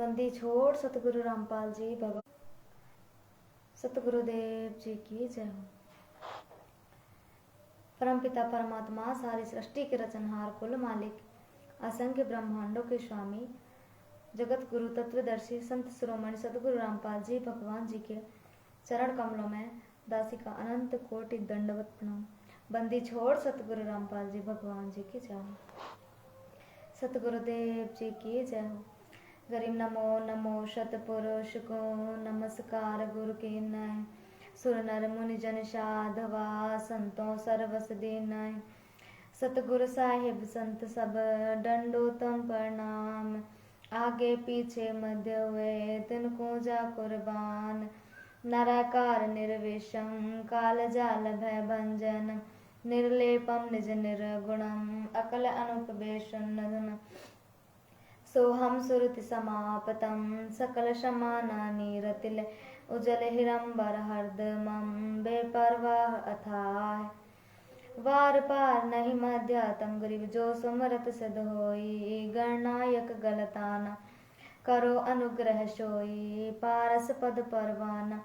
बंदी छोड़ सतगुरु रामपाल जी भगवान सतगुरुदेव जी की जय हो। परमपिता परमात्मा सारी सृष्टि के रचनहार कुल मालिक असंख्य ब्रह्मांडों के स्वामी जगत गुरु तत्वदर्शी संत शिरोमणि सतगुरु रामपाल जी भगवान जी के चरण कमलों में दासी का अनंत कोटि दंडवत प्रणाम। बंदी छोड़ सतगुरु रामपाल जी भगवान जी की जय हो। सतगुरुदेव जी की जय हो। गरीब नमो नमो सतपुरुष को नमस्कार गुरु के नय सुर नर मुनि जन साधवा संतों सर्वस दीनय सतगुरु साहिब संत सब दंडोतम प्रणाम आगे पीछे मध्य हुए तिनको जा कुर्बान नराकार निर्विषम काल जाल भय भंजन निर्लेपम निज निर्गुणम अकल अनुपवेशन सोहम सुरति समापतम सकल समानानि रतिल उजल हिरंबर हरदमम बेपरवाह अथाह वार पार नहीं मध्यातम गरीब जो सुमरत सिद्ध होई गणनायक गलताना करो अनुग्रह सोई पारस पद परवाना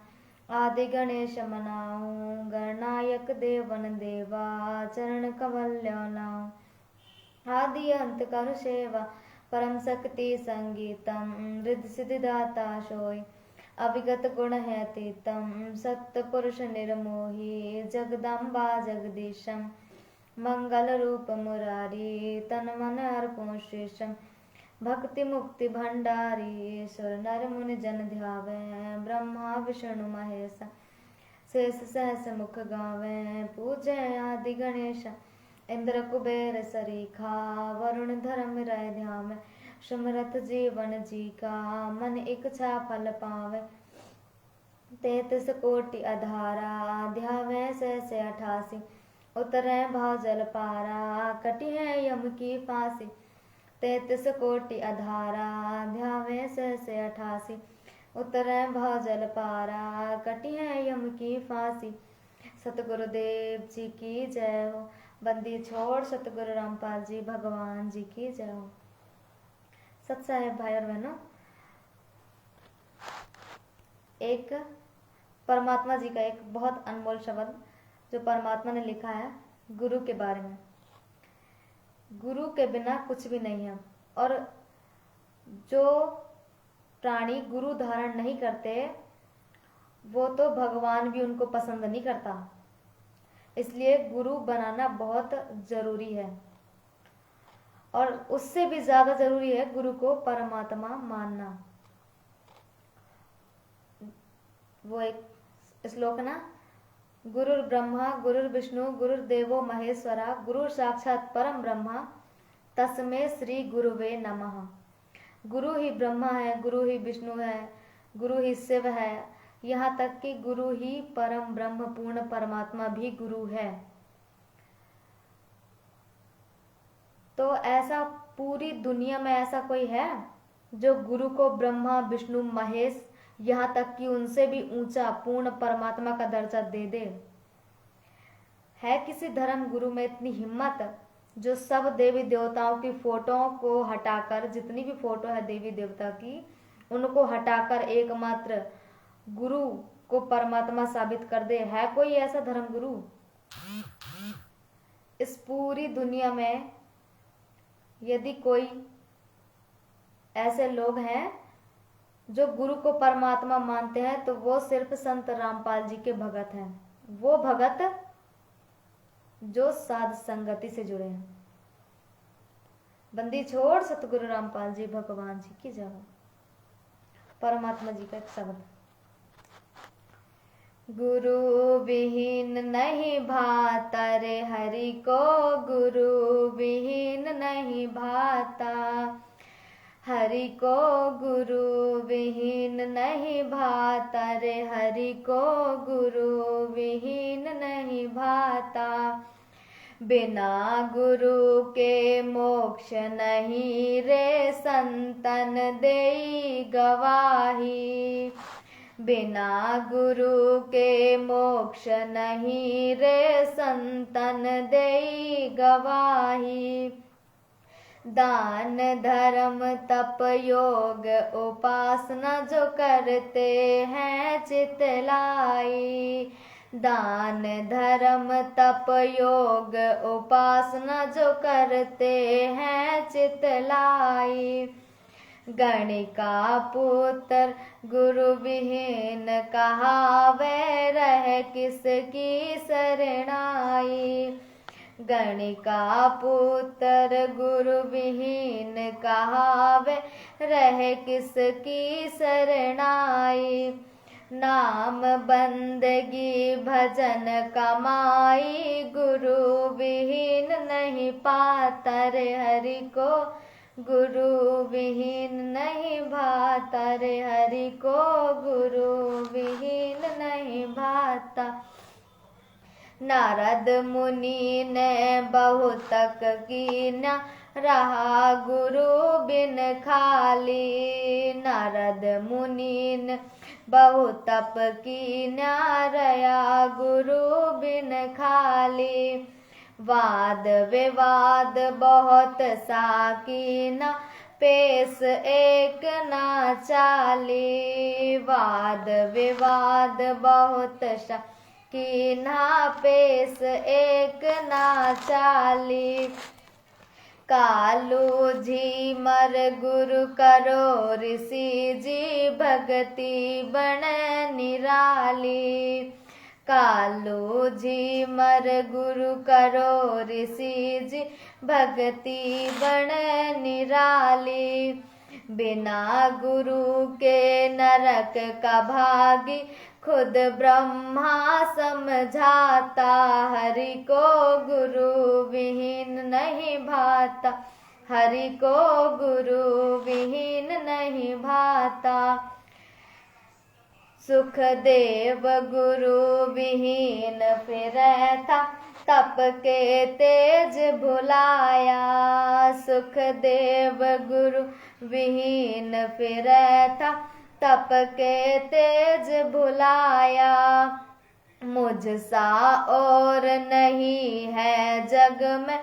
आदि गणेश मनाऊं गणनायक देवन देवा चरण कमल्यो लाऊं आदि अंत करु सेवा परम शक्ति संगीतम रिद्धि सिद्धिदाता सोई अविगत गुण है तीतम सत्य पुरुष निर्मोही जगदम्बा जगदीशम मंगल रूप मुरारी तन मन अर्पण शेषम भक्ति मुक्ति भंडारी सुर नर मुनि जन ध्यावे ब्रह्मा विष्णु महेश शेष सहस मुख गावे पूजय आदि गणेश इंद्र कुबेर सरीखा वरुण धर्म राय ध्यान सुमरत जीवन जी का मन इच्छा फल पावे 33 कोटि अधारा ध्यावे से 88 उतरे भाव जल पारा कटी है यम की फांसी 33 कोटि अधारा ध्यावे से 88 उतरे भाव जल पारा कटी है यम की फांसी। सतगुरुदेव जी की जय हो। बंदी छोड़ सतगुरु रामपाल जी भगवान जी की जय हो। सत साहेब भाई और बहनों, एक परमात्मा जी का एक बहुत अनमोल शब्द जो परमात्मा ने लिखा है गुरु के बारे में। गुरु के बिना कुछ भी नहीं है और जो प्राणी गुरु धारण नहीं करते वो तो भगवान भी उनको पसंद नहीं करता। इसलिए गुरु बनाना बहुत जरूरी है और उससे भी ज्यादा जरूरी है गुरु को परमात्मा मानना। वो एक श्लोक ना, गुरुर ब्रह्मा गुरुर विष्णु गुरुर देवो महेश्वरा गुरु साक्षात परम ब्रह्मा तस्मै श्री गुरुवे नमः। गुरु ही ब्रह्मा है, गुरु ही विष्णु है, गुरु ही शिव है, यहाँ तक कि गुरु ही परम ब्रह्म पूर्ण परमात्मा भी गुरु है। तो ऐसा पूरी दुनिया में ऐसा कोई है जो गुरु को ब्रह्मा विष्णु महेश यहाँ तक कि उनसे भी ऊंचा पूर्ण परमात्मा का दर्जा दे दे? है किसी धर्म गुरु में इतनी हिम्मत जो सब देवी देवताओं की फोटो को हटाकर, जितनी भी फोटो है देवी देवता की, उनको हटाकर एकमात्र गुरु को परमात्मा साबित कर दे? है कोई ऐसा धर्म गुरु? इस पूरी दुनिया में यदि कोई ऐसे लोग हैं जो गुरु को परमात्मा मानते हैं तो वो सिर्फ संत रामपाल जी के भगत हैं। वो भगत जो साध संगति से जुड़े हैं। बंदी छोड़ सतगुरु रामपाल जी भगवान जी की जय। परमात्मा जी का एक शब्द, गुरु विहीन नहीं भाता रे हरि को, गुरु विहीन नहीं भाता, हरि को गुरु विहीन नहीं भाता रे हरि को गुरु विहीन नहीं भाता। बिना गुरु के मोक्ष नहीं रे संतन देई गवाही, बिना गुरु के मोक्ष नहीं रे संतन देई गवाही। दान धर्म तप योग उपासना जो करते हैं चितलाई। दान धर्म तप योग उपासना जो करते हैं चितलाई। गणिका पुत्र गुरु विहीन कहावे रह किसकी शरणाई। गणिका पुत्र गुरु विहीन कहावे रह किसकी शरणाई। नाम बंदगी भजन कमाई गुरु विहीन नहीं पाता रे हरि को। गुरु विहीन नहीं भाता रे हरि को। गुरु विहीन नहीं भाता। नारद मुनि ने बहुतक कीन्या रहा गुरु बिन खाली। नारद मुनि ने बहुतप कीन्या रहा गुरु बिन खाली। वाद विवाद बहुत सा कीना पेश एक ना चाली। वाद विवाद बहुत सा कीना पेश एक ना चाली। कालू जी मर गुरु करो ऋषि जी भगति बन निराली। कालू जी मर गुरु करो ऋषि जी भगति बन निराली। बिना गुरु के नरक का भागी खुद ब्रह्मा समझाता। हरि को गुरु विहीन नहीं भाता। हरि को गुरु विहीन नहीं भाता। सुखदेव गुरु विहीन फिरै था तप के तेज भुलाया। सुखदेव गुरु विहीन फिरै था तप के तेज भुलाया। मुझ सा और नहीं है जग में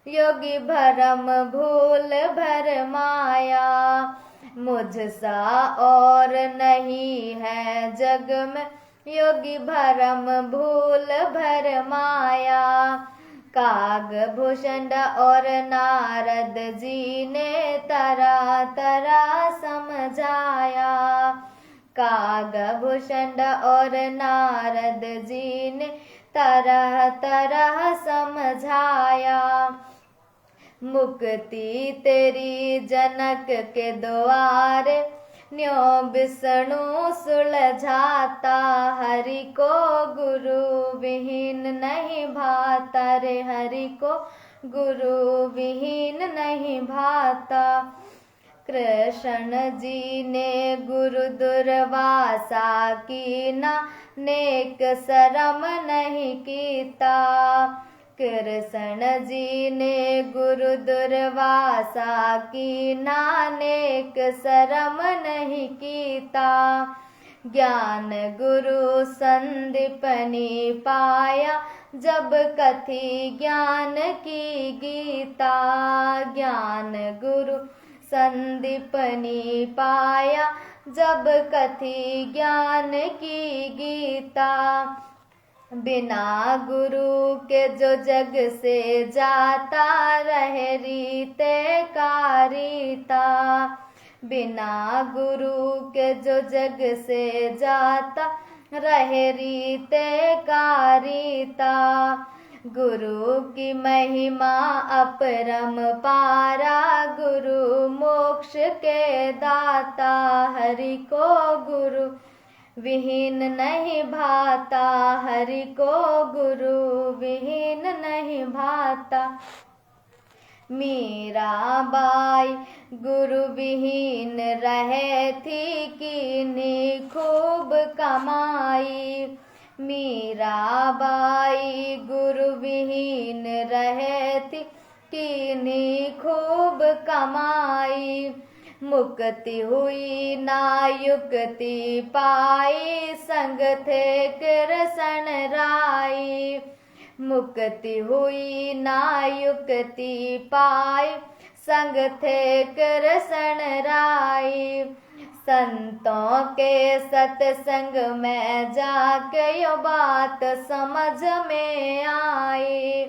योगी भरम भूल भर माया। मुझ सा और नहीं है जग में योगी भरम भूल भर माया। काग भूषण और नारद जी ने तरह तरह समझाया। काग भूषण और नारद जी ने तरह तरह समझाया। मुक्ति तेरी जनक के द्वारे न्यो विष्णु सुलझाता। हरि को गुरु विहीन नहीं भाता रे हरि को गुरु विहीन नहीं भाता। कृष्ण जी ने गुरु दुर्वासा कीना नेक शरम नहीं कीता। कृष्ण जी ने गुरु दुर्वासा कीना नेक शरम नहीं कीता। ज्ञान गुरु संदीपनी पाया जब कथी ज्ञान की गीता। ज्ञान गुरु संदीपनी पाया जब कथी ज्ञान की गीता। बिना गुरु के जो जग से जाता रहे रीते का रीता। बिना गुरु के जो जग से जाता रहे रीते का रीता। गुरु की महिमा अपरम पारा गुरु मोक्ष के दाता। हरि को गुरु विहीन नहीं भाता। हरि को गुरु विहीन नहीं भाता। मीराबाई गुरु विहीन रहे थी कीनी खूब कमाई। मीराबाई गुरु विहीन रहे थी कीनी खूब कमाई। मुक्ति हुई ना युक्ति पाई संग थे कृष्ण राई। मुक्ति हुई ना युक्ति पाई संग थे कृष्ण राई। संतों के सत्संग में जाके यो बात समझ में आई।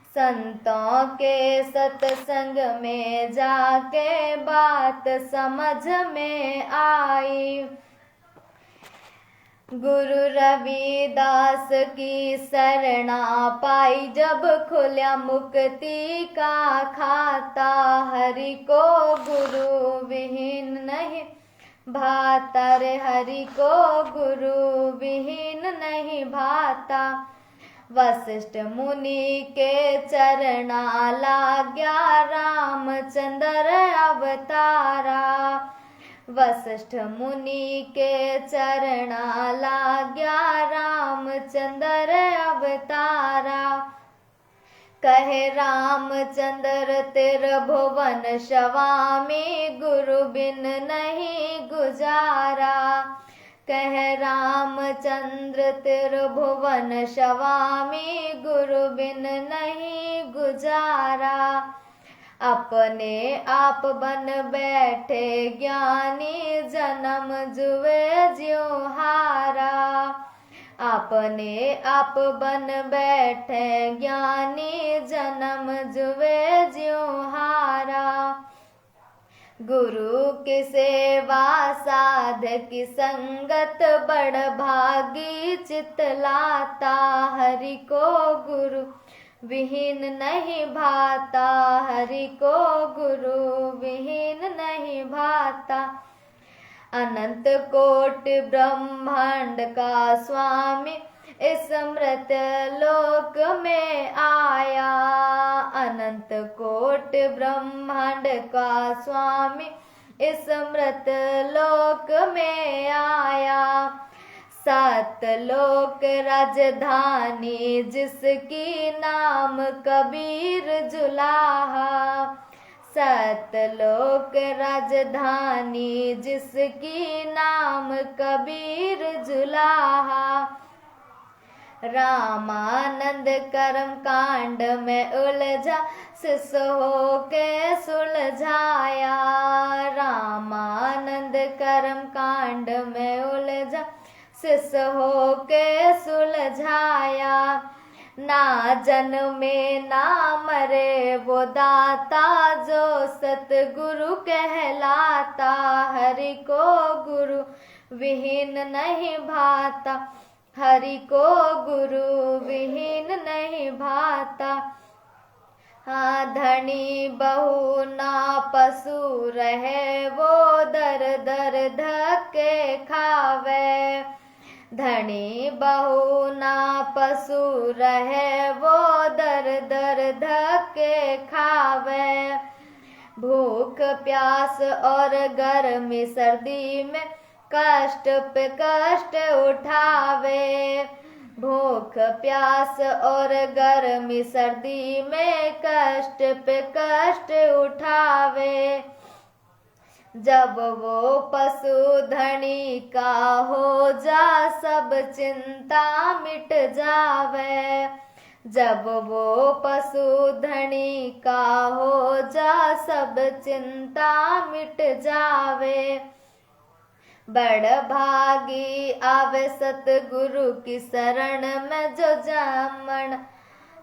संतों के सत्संग में जाके बात समझ में आई। गुरु रविदास की शरणा पाई जब खुला मुक्ति का खाता। हरि को गुरु विहीन नहीं भाता रे, हरि को गुरु विहीन नहीं भाता। वशिष्ठ मुनि के चरणा लाग्या रामचंद्र अवतारा। वशिष्ठ मुनि के चरणा लाग्या रामचंद्र अवतारा। कहे रामचंद्र त्रिभुवन स्वामी, गुरु बिन नहीं गुजारा। कह रामचंद्र त्रिभुवन स्वामी, गुरु बिन नहीं गुजारा। अपने आप बन बैठे ज्ञानी, जन्म जुए ज्यों हारा। अपने आप बन बैठे ज्ञानी, जन्म जुए ज्यों हारा। गुरु की सेवा साधक की संगत, बड़ भागी चित लाता। हरि को गुरु विहीन नहीं भाता। हरि को गुरु विहीन नहीं भाता। अनंत कोटि ब्रह्मांड का स्वामी इस मृत लोक में आया। अनंत कोटि ब्रह्मांड का स्वामी इस मृत लोक में आया। सतलोक राजधानी जिसकी नाम कबीर जुलाहा। सतलोक राजधानी जिसकी नाम कबीर जुलाहा। रामानंद कर्म कांड में उलझा, शिष्य हो के सुलझाया। रामानंद कर्म कांड में उलझा, शिष्य हो के सुलझाया। ना जन्मे ना मरे वो दाता, जो सतगुरु कहलाता। हरि को गुरु विहीन नहीं भाता। हरि को गुरु विहीन नहीं भाता। हाँ धनी बहु ना पशु रहे, वो दर दर धक्के खावे। धनी बहु ना पशु रहे, वो दर दर धक्के खावे। भूख प्यास और गर्मी सर्दी में कष्ट पे कष्ट उठावे। भूख प्यास और गर्मी सर्दी में कष्ट पे कष्ट उठावे। जब वो पशु धनी का हो जा, सब चिंता मिट जावे। जब वो पशु धनी का हो जा, सब चिंता मिट जावे। बड़ भागी आवे सतगुरु की शरण में, जो जामन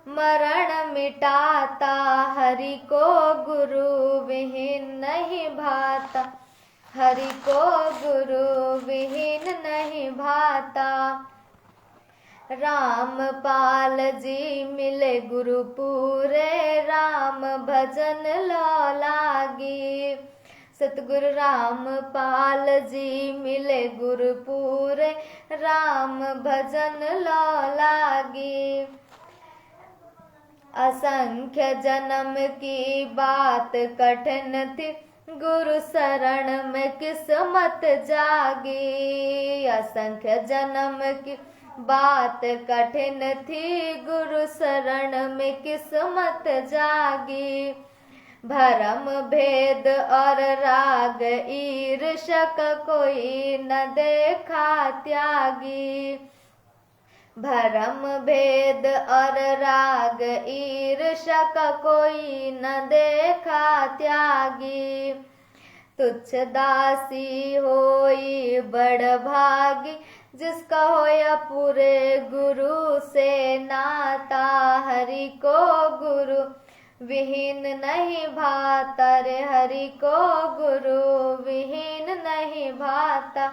मरण मिटाता। हरि को गुरु विहीन नहीं भाता। हरि को गुरु विहीन नहीं भाता। रामपाल जी मिले गुरु पूरे, राम भजन लो लागी। सतगुरु रामपाल जी मिले गुरु पूरे, राम भजन लो लागी। असंख्य जन्म की बात कठिन थी, गुरु शरण में किस्मत जागी। असंख्य जन्म की बात कठिन थी, गुरु शरण में किस्मत जागी। भरम भेद और राग ईर्ष्या कोई न देखा त्यागी। भरम भेद और राग ईर्ष्या का कोई न देखा त्यागी। तुच्छ दासी होई बड़ भागी, जिसका होया पूरे गुरु से नाता। हरि को गुरु विहीन नहीं भाता रे, हरि को गुरु विहीन नहीं भाता।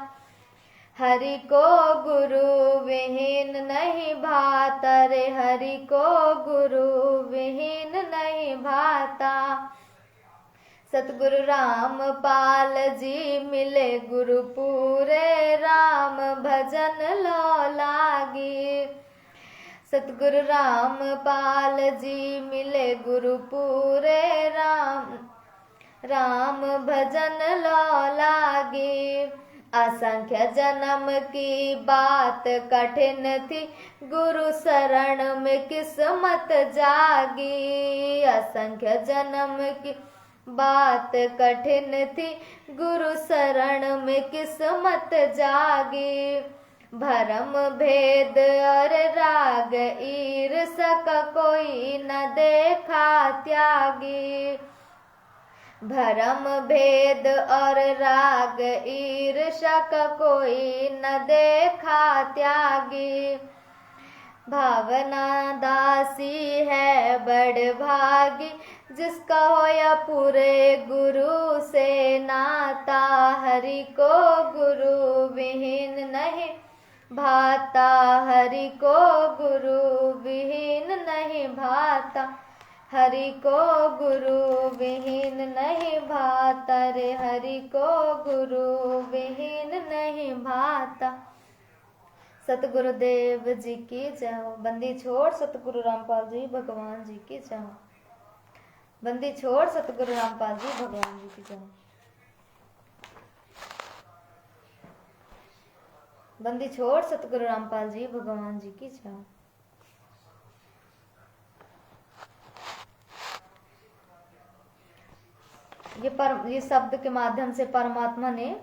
हरि को गुरु विहीन नहीं भाता रे, हरि को गुरु विहीन नहीं भाता। सतगुरु रामपाल जी मिले गुरु पूरे, राम भजन लो लागी। सतगुरु रामपाल जी मिले गुरु पूरे, राम भजन लो लागी। असंख्य जन्म की बात कठिन थी, गुरु शरण में किस्मत जागी। असंख्य जन्म की बात कठिन थी, गुरु शरण में किस्मत जागी। भरम भेद और राग ईर्ष्या का कोई न देखा त्यागी। भरम भेद और राग ईर्ष्या का कोई न देखा त्यागी। भावना दासी है बड़ भागी, जिसका होया पूरे गुरु से नाता। हरि को गुरु विहीन नहीं भाता, हरि को गुरु विहीन नहीं भाता। हरि को गुरु विहीन नहीं भाता रे, हरि को गुरु विहीन नहीं भाता। सतगुरुदेव जी की जय हो। बंदी छोड़ सतगुरु रामपाल जी भगवान जी की जय हो। बंदी छोड़ सतगुरु रामपाल जी भगवान जी की जय हो। बंदी छोड़ सतगुरु रामपाल जी भगवान जी की जय हो। ये शब्द के माध्यम से परमात्मा ने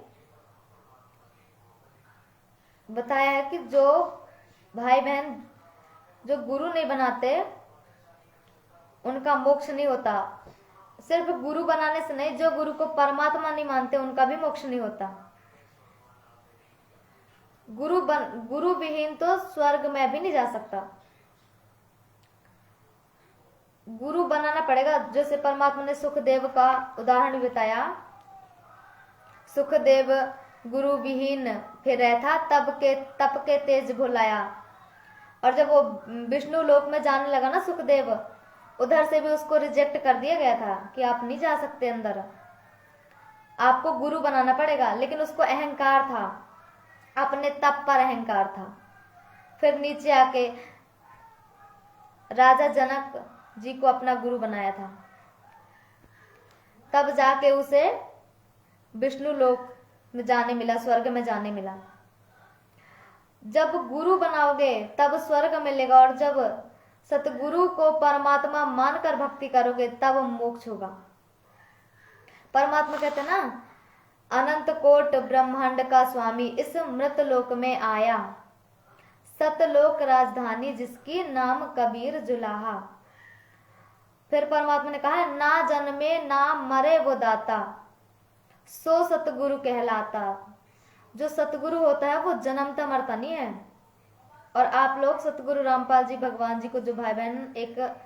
बताया है कि जो भाई बहन जो गुरु नहीं बनाते उनका मोक्ष नहीं होता। सिर्फ गुरु बनाने से नहीं, जो गुरु को परमात्मा नहीं मानते उनका भी मोक्ष नहीं होता। गुरु विहीन तो स्वर्ग में भी नहीं जा सकता। गुरु बनाना पड़ेगा। जैसे परमात्मा ने सुखदेव का उदाहरण बताया। सुखदेव गुरु विहीन फिर रहता, तप के तेज भुलाया। और जब वो विष्णु लोक में जाने लगा ना सुखदेव, उधर से भी उसको रिजेक्ट कर दिया गया था कि आप नहीं जा सकते अंदर, आपको गुरु बनाना पड़ेगा। लेकिन उसको अहंकार था, अपने तप पर अहंकार था। फिर नीचे आके राजा जनक जी को अपना गुरु बनाया था, तब जाके उसे विष्णु लोक में जाने मिला, स्वर्ग में जाने मिला। जब गुरु बनाओगे तब स्वर्ग मिलेगा, और जब सतगुरु को परमात्मा मानकर भक्ति करोगे तब मोक्ष होगा। परमात्मा कहते ना, अनंत कोट ब्रह्मांड का स्वामी इस मृत लोक में आया, सतलोक राजधानी जिसकी नाम कबीर जुलाहा। फिर परमात्मा ने कहा, ना जन्मे ना मरे वो दाता, सो सतगुरु कहलाता। जो सतगुरु होता है वो जन्मता मरता नहीं है। और आप लोग सतगुरु रामपाल जी भगवान जी को, जो भाई बहन एक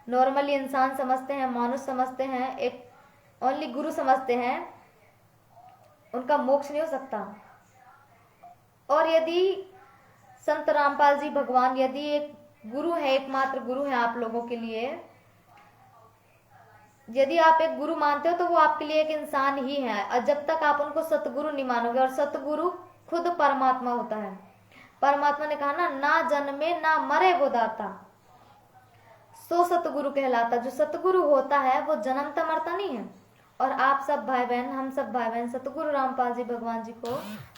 नॉर्मली इंसान समझते हैं, मानुष समझते हैं, एक ओनली गुरु समझते हैं, उनका मोक्ष नहीं हो सकता। और यदि संत रामपाल जी भगवान यदि एक गुरु है, एकमात्र गुरु है आप लोगों के लिए, यदि आप एक गुरु मानते हो तो वो आपके लिए एक इंसान ही है। और जब तक आप उनको सतगुरु नहीं मानोगे, और सतगुरु खुद परमात्मा होता है। परमात्मा ने कहा ना जन्मे ना मरे वो दाता, सो सतगुरु कहलाता। जो सतगुरु होता है वो जन्मता मरता नहीं है। और आप सब भाई बहन, हम सब भाई बहन सतगुरु रामपाल जी भगवान जी को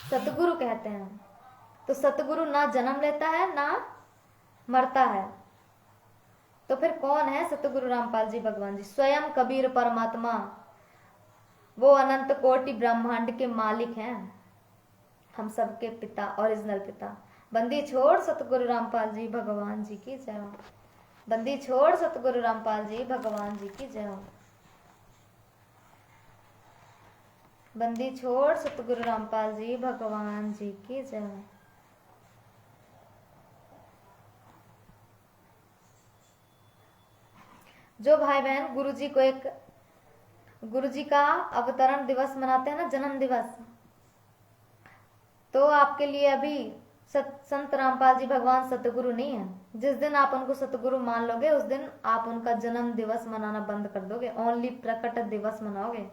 सतगुरु कहते हैं। तो सतगुरु ना जन्म लेता है ना मरता है। तो फिर कौन है सतगुरु रामपाल जी भगवान जी? स्वयं कबीर परमात्मा, वो अनंत कोटि ब्रह्मांड के मालिक हैं, हम सबके पिता, ओरिजिनल पिता। बंदी छोड़ सतगुरु रामपाल जी भगवान जी की जय हो। बंदी छोड़ सतगुरु रामपाल जी भगवान जी की जय हो। बंदी छोड़ सतगुरु रामपाल जी भगवान जी की जय हो। जो भाई बहन गुरु जी का अवतरण दिवस मनाते हैं ना, जन्म दिवस, तो आपके लिए अभी संत रामपाल जी भगवान सतगुरु नहीं है। जिस दिन आप उनको सतगुरु मान लोगे उस दिन आप उनका जन्म दिवस मनाना बंद कर दोगे, ओनली प्रकट दिवस मनाओगे।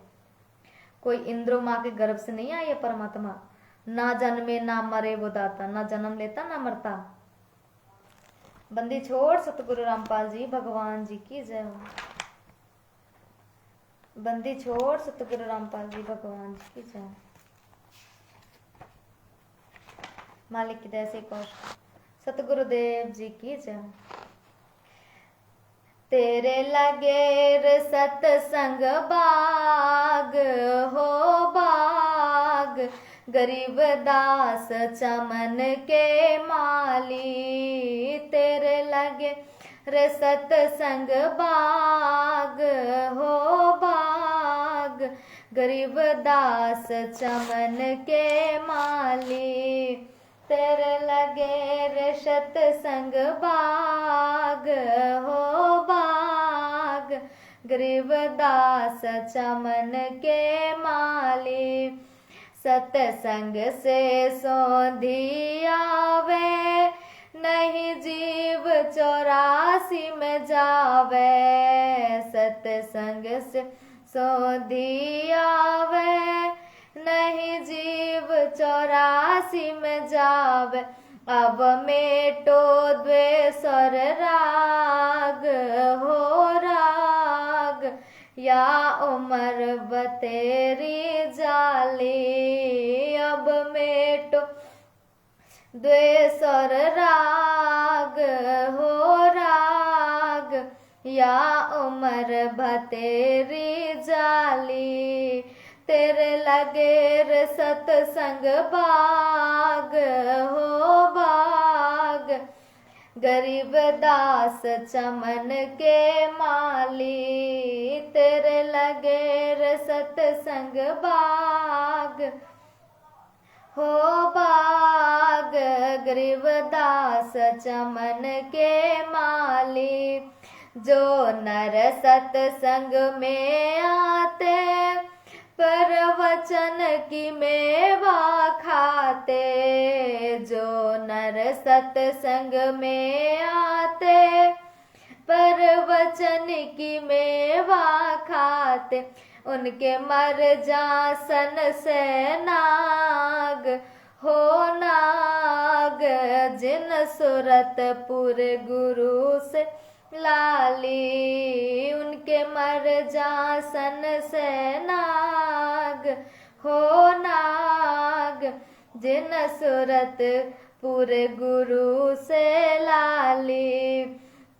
कोई इंद्रो माँ के गर्भ से नहीं आए परमात्मा, ना जन्मे ना मरे वो दाता, ना जन्म लेता ना मरता। बंदी छोड़ सतगुरु रामपाल जी भगवान जी की जय हो। बंदी छोड़ सतगुरु रामपाल जी भगवान जी की जय हो। मालिक की दया से सतगुरुदेव जी की जय। तेरे लगे सतसंग बाग हो बाग, गरीब दास चमन के माली। तेरे लगे रे सतसंग बाग हो बाग, गरीब दास चमन के माली। तेरे लगे रे सतसंग बाग हो बाग, गरीब दास चमन के माली। सतसंग से सौंधी आवे, नहीं जीव 84 में जावे। सतसंग से सौंधी आवे, नहीं जीव 84 में जावे। अब मेटो द्वेषर राग हो राग, या उमर बतेरी जाली। अब मेटो द्वेषर राग हो राग, या उमर बतेरी जाली। तेरे लगे रे सतसंग बाग हो बाग, गरीब दास चमन के माली। तेरे लगे रे सतसंग बाग हो बाग, गरीब दास चमन के माली। जो नर सतसंग में आते, पर वचन की मेवा खाते। जो नर सतसंग में आते, पर वचन की मेवा खाते। उनके मर जासन से नाग हो नाग, जिन सुरतपुर गुरु से लाली। उनके मर जासन से नाग हो नाग, जिन सुरतपुर गुरु से लाली।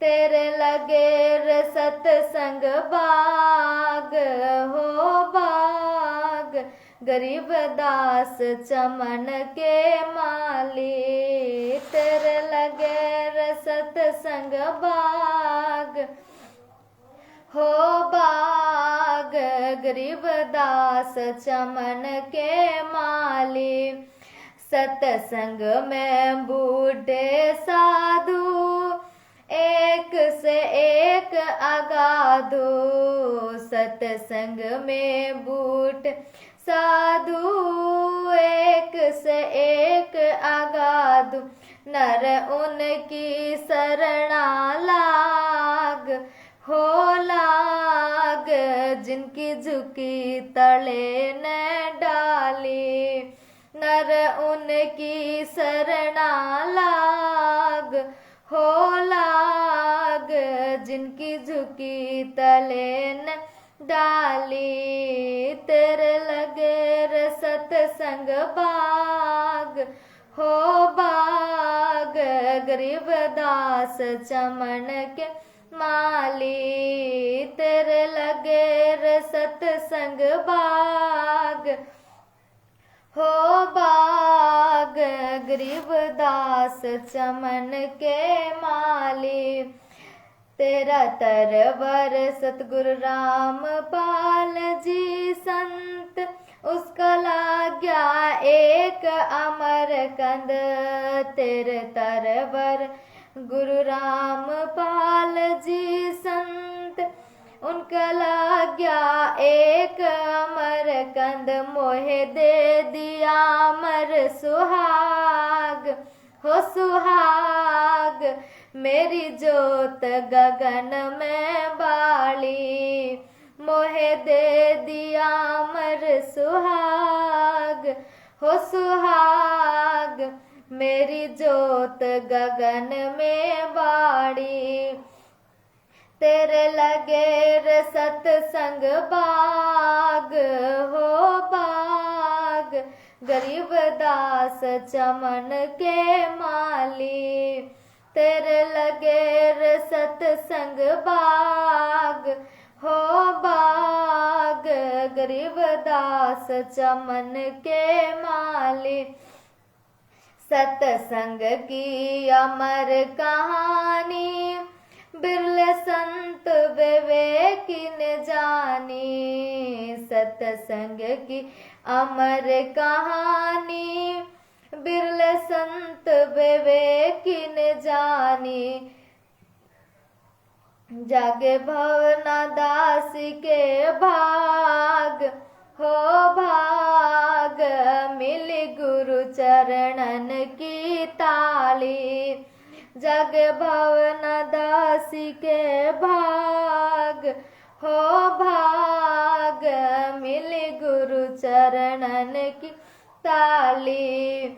तेरे लगे रे सतसंग बाग हो बाग, गरीब दास चमन के माली। तेरे लगे रे सतसंग बाग हो बाग, गरीब दास चमन के माली। सतसंग में बूढ़े साधु, एक से एक अगाधु। सतसंग में बूढ़े साधु, एक से एक अगाधु। नर उनकी शरणा लाग हो लाग, जिनकी झुकी तले न डाली। नर उनकी शरणा लाग हो लाग, जिनकी झुकी तले न डाली। तेरे लगे रे सतसंग बाग हो बाग, गरीब दास चमन के माली। तेरे लगे रे सतसंग बाग हो बाग, गरीब दास चमन के माली। तेरा तरवर सतगुरु रामपाल जी संत, उसका लाग्या एक अमर कंद। तेरे तरवर गुरु रामपाल जी संत, उनका लाग्या एक अमर कंद। मोहे दे दिया अमर सुहाग हो सुहाग, मेरी जोत गगन में बाली। मोहे दे दिया अमर सुहाग हो सुहाग, मेरी जोत गगन में बाड़ी। तेरे लगे रे सतसंग बाग हो बाग, गरीब दास चमन के माली। तेरे लगे रे सतसंग बाग हो बाग, गरीब दास चमन के माली। सतसंग की अमर कहानी, बिरले संत विवेक ने जानी। सतसंग की अमर कहानी, बिरले संत विवेक ने जानी। जागे भवना दास के भाग हो भाग, मिली गुरु चरणन की ताली। जग भवन दासी के भाग हो भाग, मिली गुरु चरणन की ताली।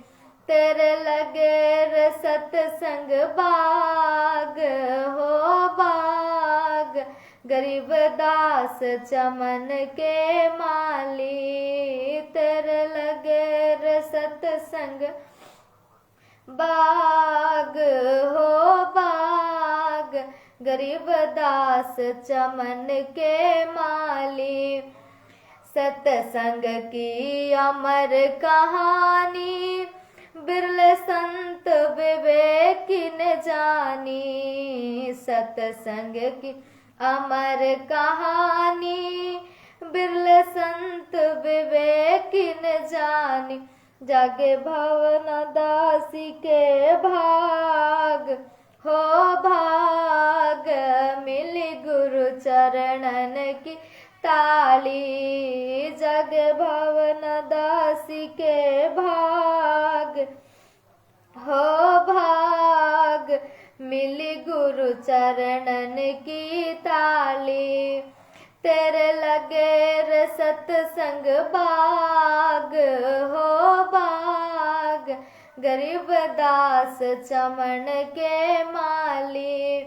तेरे लगे रे सतसंग बाग हो बाग, गरीब दास चमन के माली। तेरे लगे रे सतसंग बाग हो बाग, गरीब दास चमन के माली। सतसंग की अमर कहानी, बिरले संत विवेक ने जानी। सतसंग की अमर कहानी, बिरले संत विवेक ने जानी। जागे भवन दासी के भाग हो भाग, मिली गुरु चरणन की ताली। जग भवन दासी के भाग हो भाग, मिली गुरु चरणन की ताली। तेरे लगे रे सतसंग बाग हो बाग, गरीब दास चमन के माली।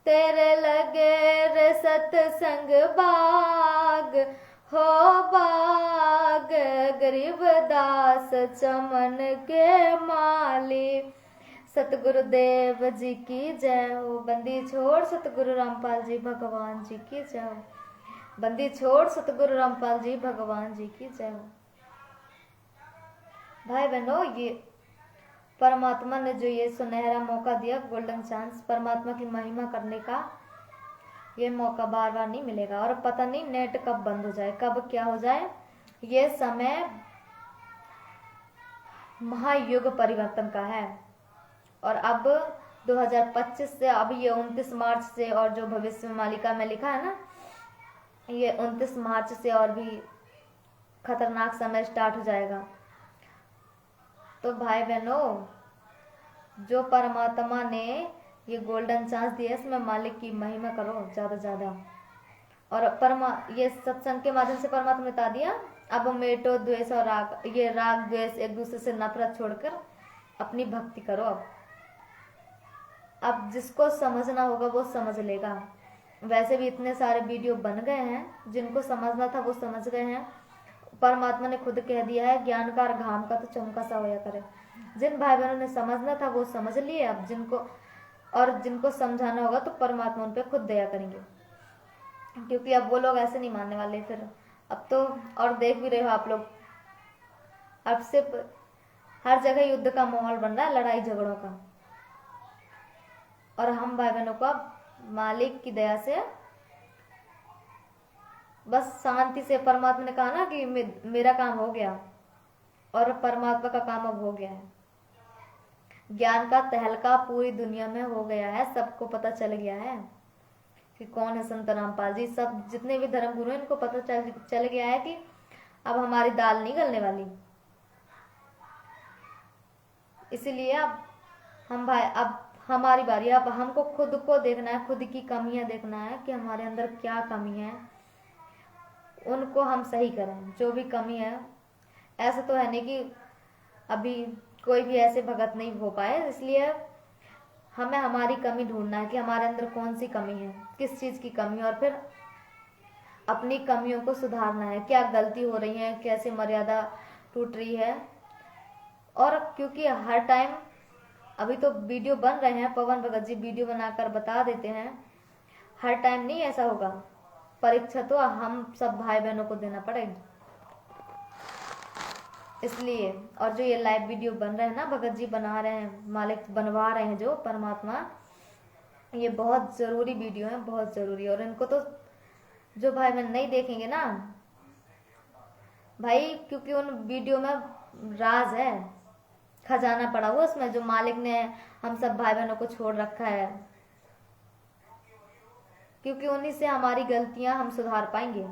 तेरे लगे रे सतसंग बाग हो बाग, गरीब दास चमन के माली। सतगुरुदेव जी की जय हो। बंदी छोड़ सतगुरु रामपाल जी भगवान जी की जय हो। बंदी छोड़ सतगुरु रामपाल जी भगवान जी की जय हो। भाई बहनों, ये परमात्मा ने जो ये सुनहरा मौका दिया, गोल्डन चांस, परमात्मा की महिमा करने का, ये मौका बार बार नहीं मिलेगा। और पता नहीं नेट कब बंद हो जाए, कब क्या हो जाए। ये समय महायुग परिवर्तन का है। और अब 2025 से, अब ये 29 मार्च से, और जो भविष्य मालिका में लिखा है ना, ये 29 मार्च से और भी खतरनाक समय स्टार्ट हो जाएगा। तो भाई बहनों, जो परमात्मा ने ये गोल्डन चांस दिया, इसमें मालिक की महिमा करो ज़्यादा से ज़्यादा। और ये सत्संग के माध्यम से परमात्मा ने बता दिया, अब मेटो द्वेष और राग, ये राग द्वेष, एक दूसरे से नफरत छोड़कर अपनी भक्ति करो। अब जिसको समझना होगा वो समझ लेगा। वैसे भी इतने सारे वीडियो बन गए हैं, जिनको समझना था वो समझ गए हैं। परमात्मा ने खुद कह दिया है, ज्ञान का घाम का तो चमका सा होया करे। जिन भाई बहनों ने समझना था वो समझ लिए। अब जिनको समझाना होगा तो परमात्मा उन पे खुद दया करेंगे, क्योंकि अब वो लोग ऐसे नहीं मानने वाले फिर। अब तो और देख भी रहे हो आप लोग, अब से हर जगह युद्ध का माहौल बन रहा है, लड़ाई झगड़ों का। और हम भाई बहनों को मालिक की दया से बस शांति से, परमात्मा ने कहा ना कि मेरा काम हो गया और परमात्मा का काम अब हो गया है। ज्ञान का तहलका पूरी दुनिया में हो गया है, सबको पता चल गया है कि कौन है संत रामपाल जी। सब जितने भी धर्म गुरु हैं इनको पता चल गया है कि अब हमारी दाल नहीं गलने वाली। इसीलिए अब हमारी बारी। अब हमको खुद को देखना है, खुद की कमियां देखना है कि हमारे अंदर क्या कमी है, उनको हम सही करें। जो भी कमी है, ऐसा तो है नहीं कि अभी कोई भी ऐसे भगत नहीं हो पाए, इसलिए हमें हमारी कमी ढूंढना है कि हमारे अंदर कौन सी कमी है, किस चीज की कमी, और फिर अपनी कमियों को सुधारना है। क्या गलती हो रही है, कैसे मर्यादा टूट रही है। और क्योंकि हर टाइम अभी तो वीडियो बन रहे हैं, पवन भगत जी वीडियो बनाकर बता देते हैं, हर टाइम नहीं ऐसा होगा। परीक्षा तो हम सब भाई बहनों को देना पड़ेगा। इसलिए और जो ये लाइव वीडियो बन रहे हैं ना, भगत जी बना रहे हैं, मालिक बनवा रहे हैं जो परमात्मा, ये बहुत जरूरी वीडियो है, बहुत जरूरी। और इनको तो जो भाई बहन नहीं देखेंगे ना भाई, क्योंकि उन वीडियो में राज है, खजाना पड़ा हुआ उसमें, जो मालिक ने हम सब भाई बहनों को छोड़ रखा है। क्योंकि उन्हीं से हमारी गलतियां हम सुधार पाएंगे,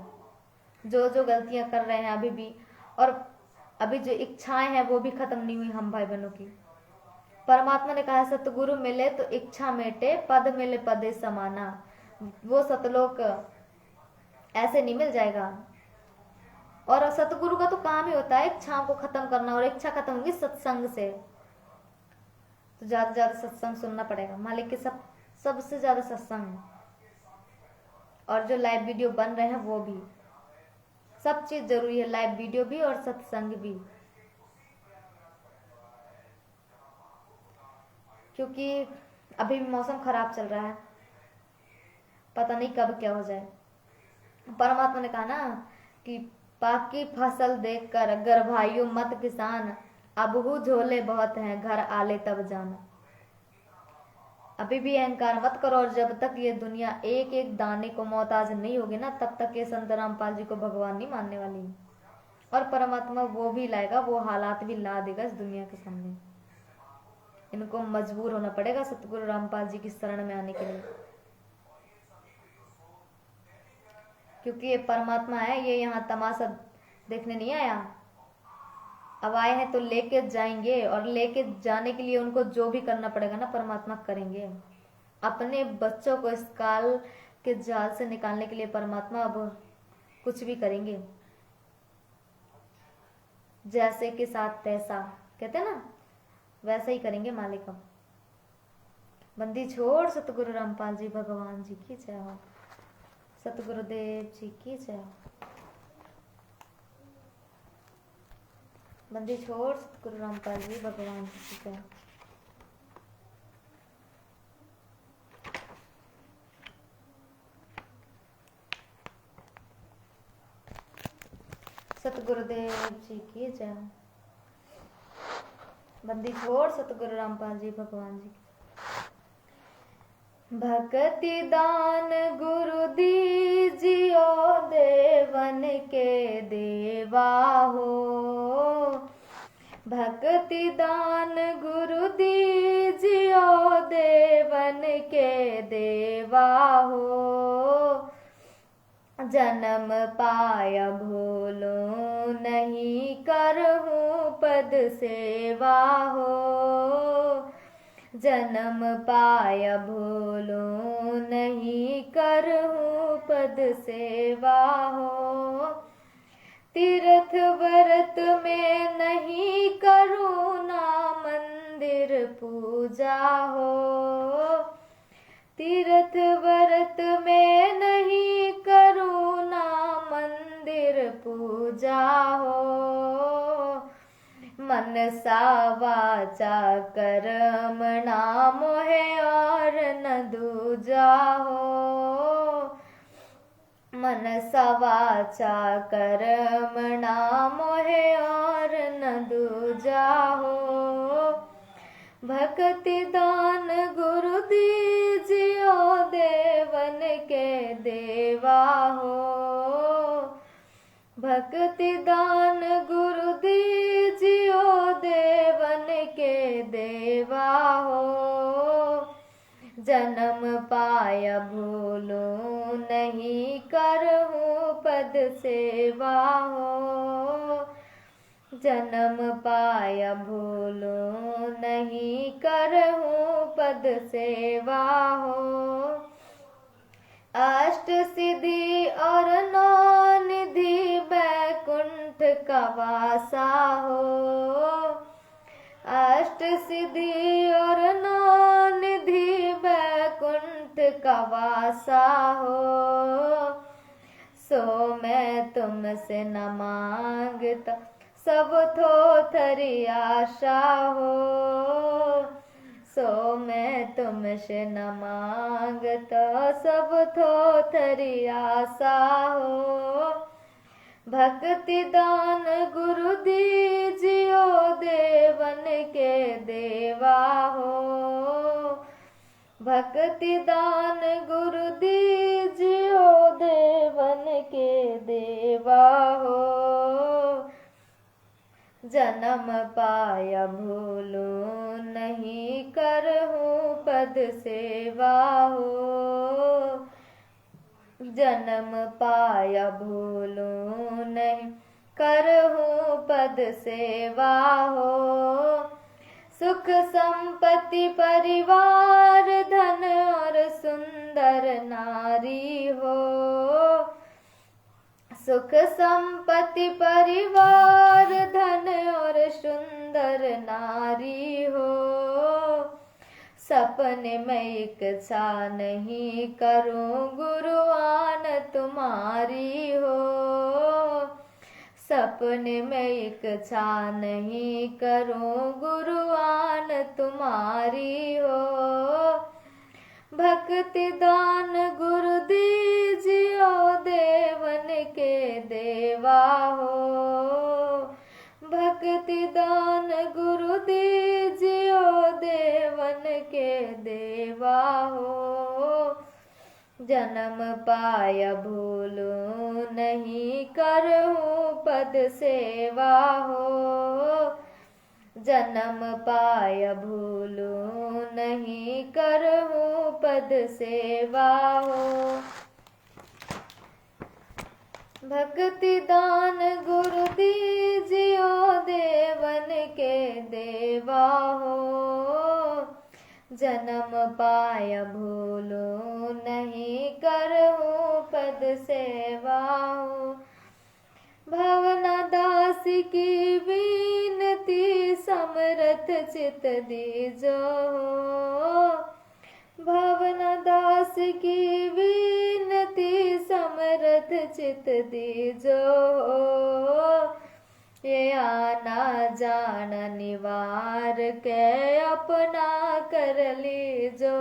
जो जो गलतियां कर रहे हैं अभी भी। और अभी जो इच्छाएं हैं वो भी खत्म नहीं हुई हम भाई बहनों की। परमात्मा ने कहा सतगुरु मिले तो इच्छा मेटे, पद मिले पदे समाना। वो सतलोक ऐसे नहीं मिल जाएगा। और सतगुरु का तो काम ही होता है इच्छाओं को खत्म करना, और इच्छा खत्म होगी सत्संग से। तो ज्यादा से ज्यादा सत्संग सुनना पड़ेगा, मालिक के सबसे ज्यादा सत्संग। और जो लाइव वीडियो बन रहे हैं वो भी, सब चीज जरूरी है, लाइव वीडियो भी और सत्संग भी। क्योंकि अभी भी मौसम खराब चल रहा है, पता नहीं कब क्या हो जाए। परमात्मा ने कहा ना कि पाकी फसल देखकर गर्भाइयो मत किसान, अबहू झोले बहुत हैं घर आले तब जाना। अभी भी अहंकार मत करो, और जब तक ये दुनिया एक एक दाने को मोहताज नहीं होगी ना, तब तक ये संत रामपाल जी को भगवान नहीं मानने वाली। और परमात्मा वो भी लाएगा, वो हालात भी ला देगा इस दुनिया के सामने। इनको मजबूर होना पड़ेगा सतगुरु रामपाल जी की शरण में आने के लिए। क्योंकि ये परमात्मा है, ये यहाँ तमाशा देखने नहीं आया। अब आए हैं तो लेके जाएंगे, और लेके जाने के लिए उनको जो भी करना पड़ेगा ना परमात्मा करेंगे। अपने बच्चों को इस काल के जाल से निकालने के लिए परमात्मा अब कुछ भी करेंगे। जैसे के साथ तैसा कहते हैं ना, वैसा ही करेंगे मालिक। अब बंदी छोड़ सतगुरु रामपाल जी भगवान जी की जय हो, सतगुरुदेव जी की जय हो। बंदी छोड़ सतगुरु रामपाल जी भगवान जी की जय। सतगुरुदेव जी की जय। बंदी छोड़ सतगुरु रामपाल जी भगवान जी की। भक्ति दान गुरु दीजियो, देवन के देवा हो। भक्ति दान गुरु दीजियो, देवन के देवा हो। जन्म पाया भूलूं नहीं, करहूं पद सेवा हो। जन्म पाया भूलूं नहीं, करहूं पद सेवा हो। तीर्थ व्रत में नहीं करूं ना मंदिर पूजा हो। तीर्थ व्रत में नहीं करूं ना मंदिर पूजा हो। मनसा वाचा कर्मणा मोहे और न दूजा हो। मनसा वाचा कर्मणा मोहे और न दूजा हो। भक्ति दान गुरु दीजियो देवन के देवा हो। भक्ति दान गुरु दीजियो देवन के देवा हो। जन्म पाया भूलो नहीं करहूँ पद सेवा हो। जन्म पाया भूलो नहीं करहूँ पद सेवा हो। अष्ट सिद्धि और नौ निधि बैकुंठ का वासा हो। अष्ट सिद्धि और नौ निधि बैकुंठ का वासा हो। सो मैं तुमसे न मांगता सब थोथरी आशा हो। सो मैं तुमसे न मांगता सब थोथरी आशा हो। भक्ति दान गुरु दीजियो देवन के देवा हो। भक्ति दान गुरु दीजियो देवन के देवा हो। जन्म पाया भूलो नहीं करहूँ पद सेवा हो। जन्म पाया भूलो नहीं करहूँ पद सेवा हो। सुख संपत्ति परिवार धन और सुंदर नारी हो। सुख संपत्ति परिवार धन और सुंदर नारी हो। सपने में इच्छा नहीं करूं गुरुआन तुम्हारी हो। सपने में इच्छा नहीं करूं गुरुआन तुम्हारी हो। भक्ति दान गुरु दीजियो देवन के देवा हो। भक्ति दान गुरु दीजियो देवन के देवा हो। जन्म पाया भूलो नहीं करहूँ पद सेवा हो। जन्म पाया भूलो नहीं करहूँ पद सेवा हो। भक्ति दान गुरु दीजियो देवन के देवा हो। जन्म पाया भूलो नहीं करहूँ पद सेवा हो। भवना दास की विनती समरथ चित दीजो। भवना दास की विनती समरथ चित दीजो। ये आना जाना निवार के अपना कर लीजो।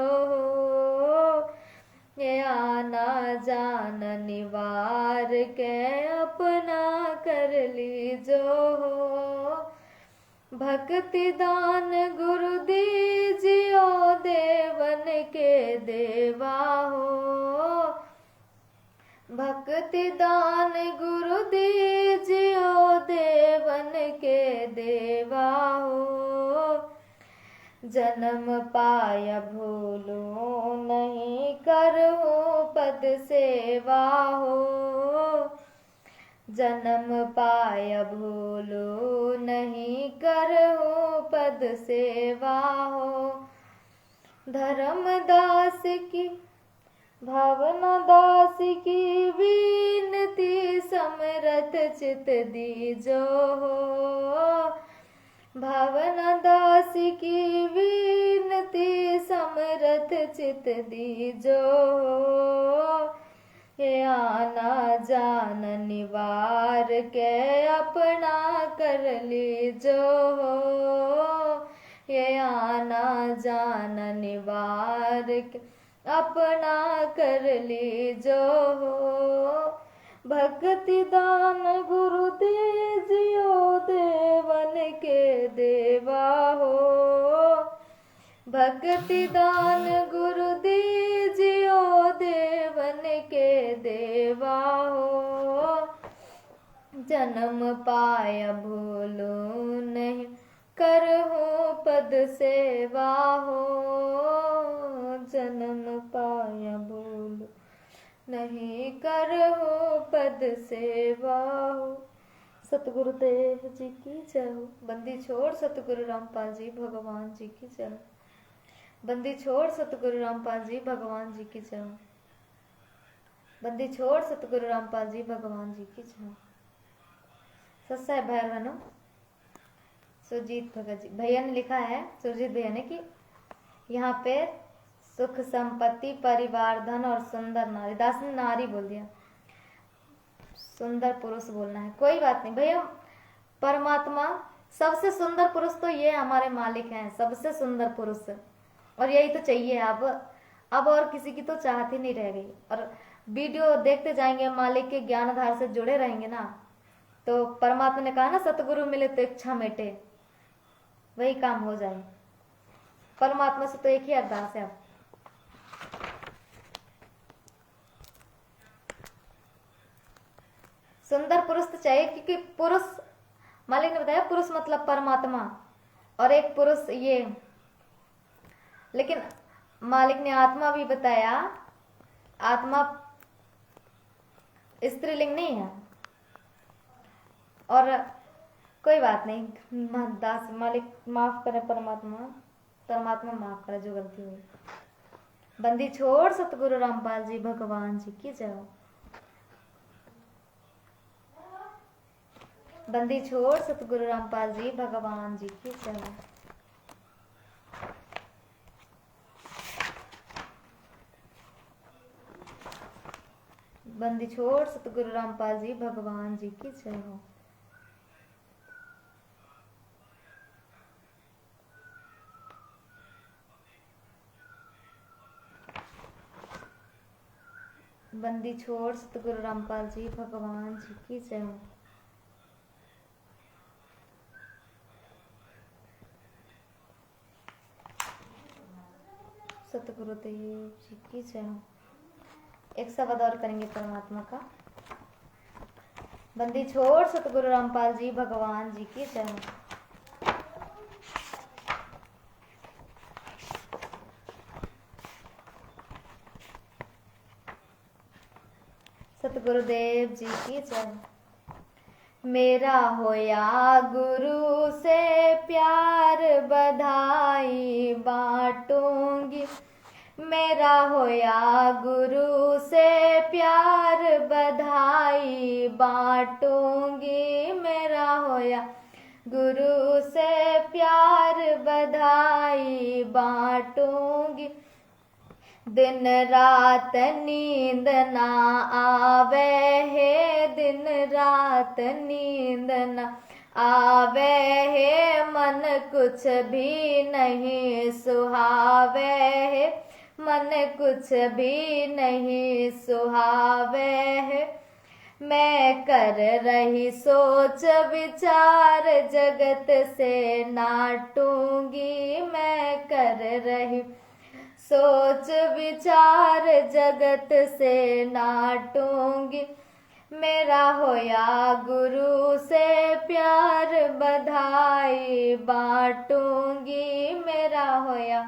ये आना जाना निवार के अपना कर लीजो। भक्ति दान गुरु दीजियो देवन के देवा हो। भक्ति दान गुरु दीजियो देवन के देवा हो। जन्म पाया भूलो नहीं करहूँ पद सेवा हो। जन्म पाया भूलो नहीं करहूँ पद सेवा हो। धर्मदास की भावना दास की विनती समरथ चित दीजो हो। भावना दास की विनती समरथ चित दीजो हो। ये आना जान निवार के अपना कर लीजो हो। ये आना जान निवार के अपना कर लीजो हो। भक्ति दान गुरु दीजियो देवन के देवा हो। भक्ति दान गुरु दीजियो देवन के देवा हो। जन्म पाया भूलो नहीं करहूँ पद सेवा हो। जन्म पाया भूलो नहीं करहूँ पद सेवा हो। सतगुरुदेव जी की जय हो। बंदी छोड़ सतगुरु रामपाल जी भगवान जी की जय हो। बंदी छोड़ सतगुरु रामपाल जी भगवान जी की जय हो। बंदी छोड़ सतगुरु रामपाल जी भगवान जी की जय हो। सत्साई भाई बहनों, सुरजीत भगत जी भैया ने लिखा है, सुरजीत भैया ने, कि यहाँ पे सुख संपत्ति परिवार धन और सुंदर नारी, दास ने नारी बोल दिया, सुंदर पुरुष बोलना है। कोई बात नहीं भैया, परमात्मा सबसे सुंदर पुरुष तो ये हमारे मालिक हैं, सबसे सुंदर पुरुष, और यही तो चाहिए। अब और किसी की तो चाहत ही नहीं रह गई। और वीडियो देखते जाएंगे, मालिक के ज्ञान आधार से जुड़े रहेंगे ना, तो परमात्मा ने कहा ना, सतगुरु मिले तो इच्छा मिटे, वही काम हो जाए। परमात्मा से तो एक ही अरदास है। अब सुंदर पुरुष तो चाहिए, क्योंकि पुरुष, मालिक ने बताया पुरुष मतलब परमात्मा, और एक पुरुष ये, लेकिन मालिक ने आत्मा भी बताया, आत्मा स्त्रीलिंग नहीं है। और कोई बात नहीं, दास मालिक माफ करे, परमात्मा माफ करे जो गलती हुई। बंदी छोड़ सतगुरु रामपाल जी भगवान जी की जय हो। बंदी छोड़ सतगुरु रामपाल जी भगवान जी की जय हो। बंदी छोड़ सतगुरु रामपाल जी भगवान जी की जय हो। बंदी छोड़ सतगुरु रामपाल जी भगवान जी की जय हो। सतगुरुदेव जी की जय हो। एक शब्द और करेंगे परमात्मा का। बंदी छोड़ सतगुरु रामपाल जी भगवान जी की जय हो। सतगुरुदेव जी की जय। मेरा होया गुरु से प्यार बधाई बांटूंगी। मेरा होया गुरु से प्यार बधाई बांटूंगी। मेरा होया गुरु से प्यार बधाई बांटूंगी। दिन रात नींद ना आवे है, दिन रात नींद ना आवे है, मन कुछ भी नहीं सुहावे है, मन कुछ भी नहीं सुहावे है। मैं कर रही सोच विचार जगत से नाटूंगी। मैं कर रही सोच विचार जगत से नाटूंगी। मेरा होया गुरु से प्यार बधाई बांटूंगी। मेरा होया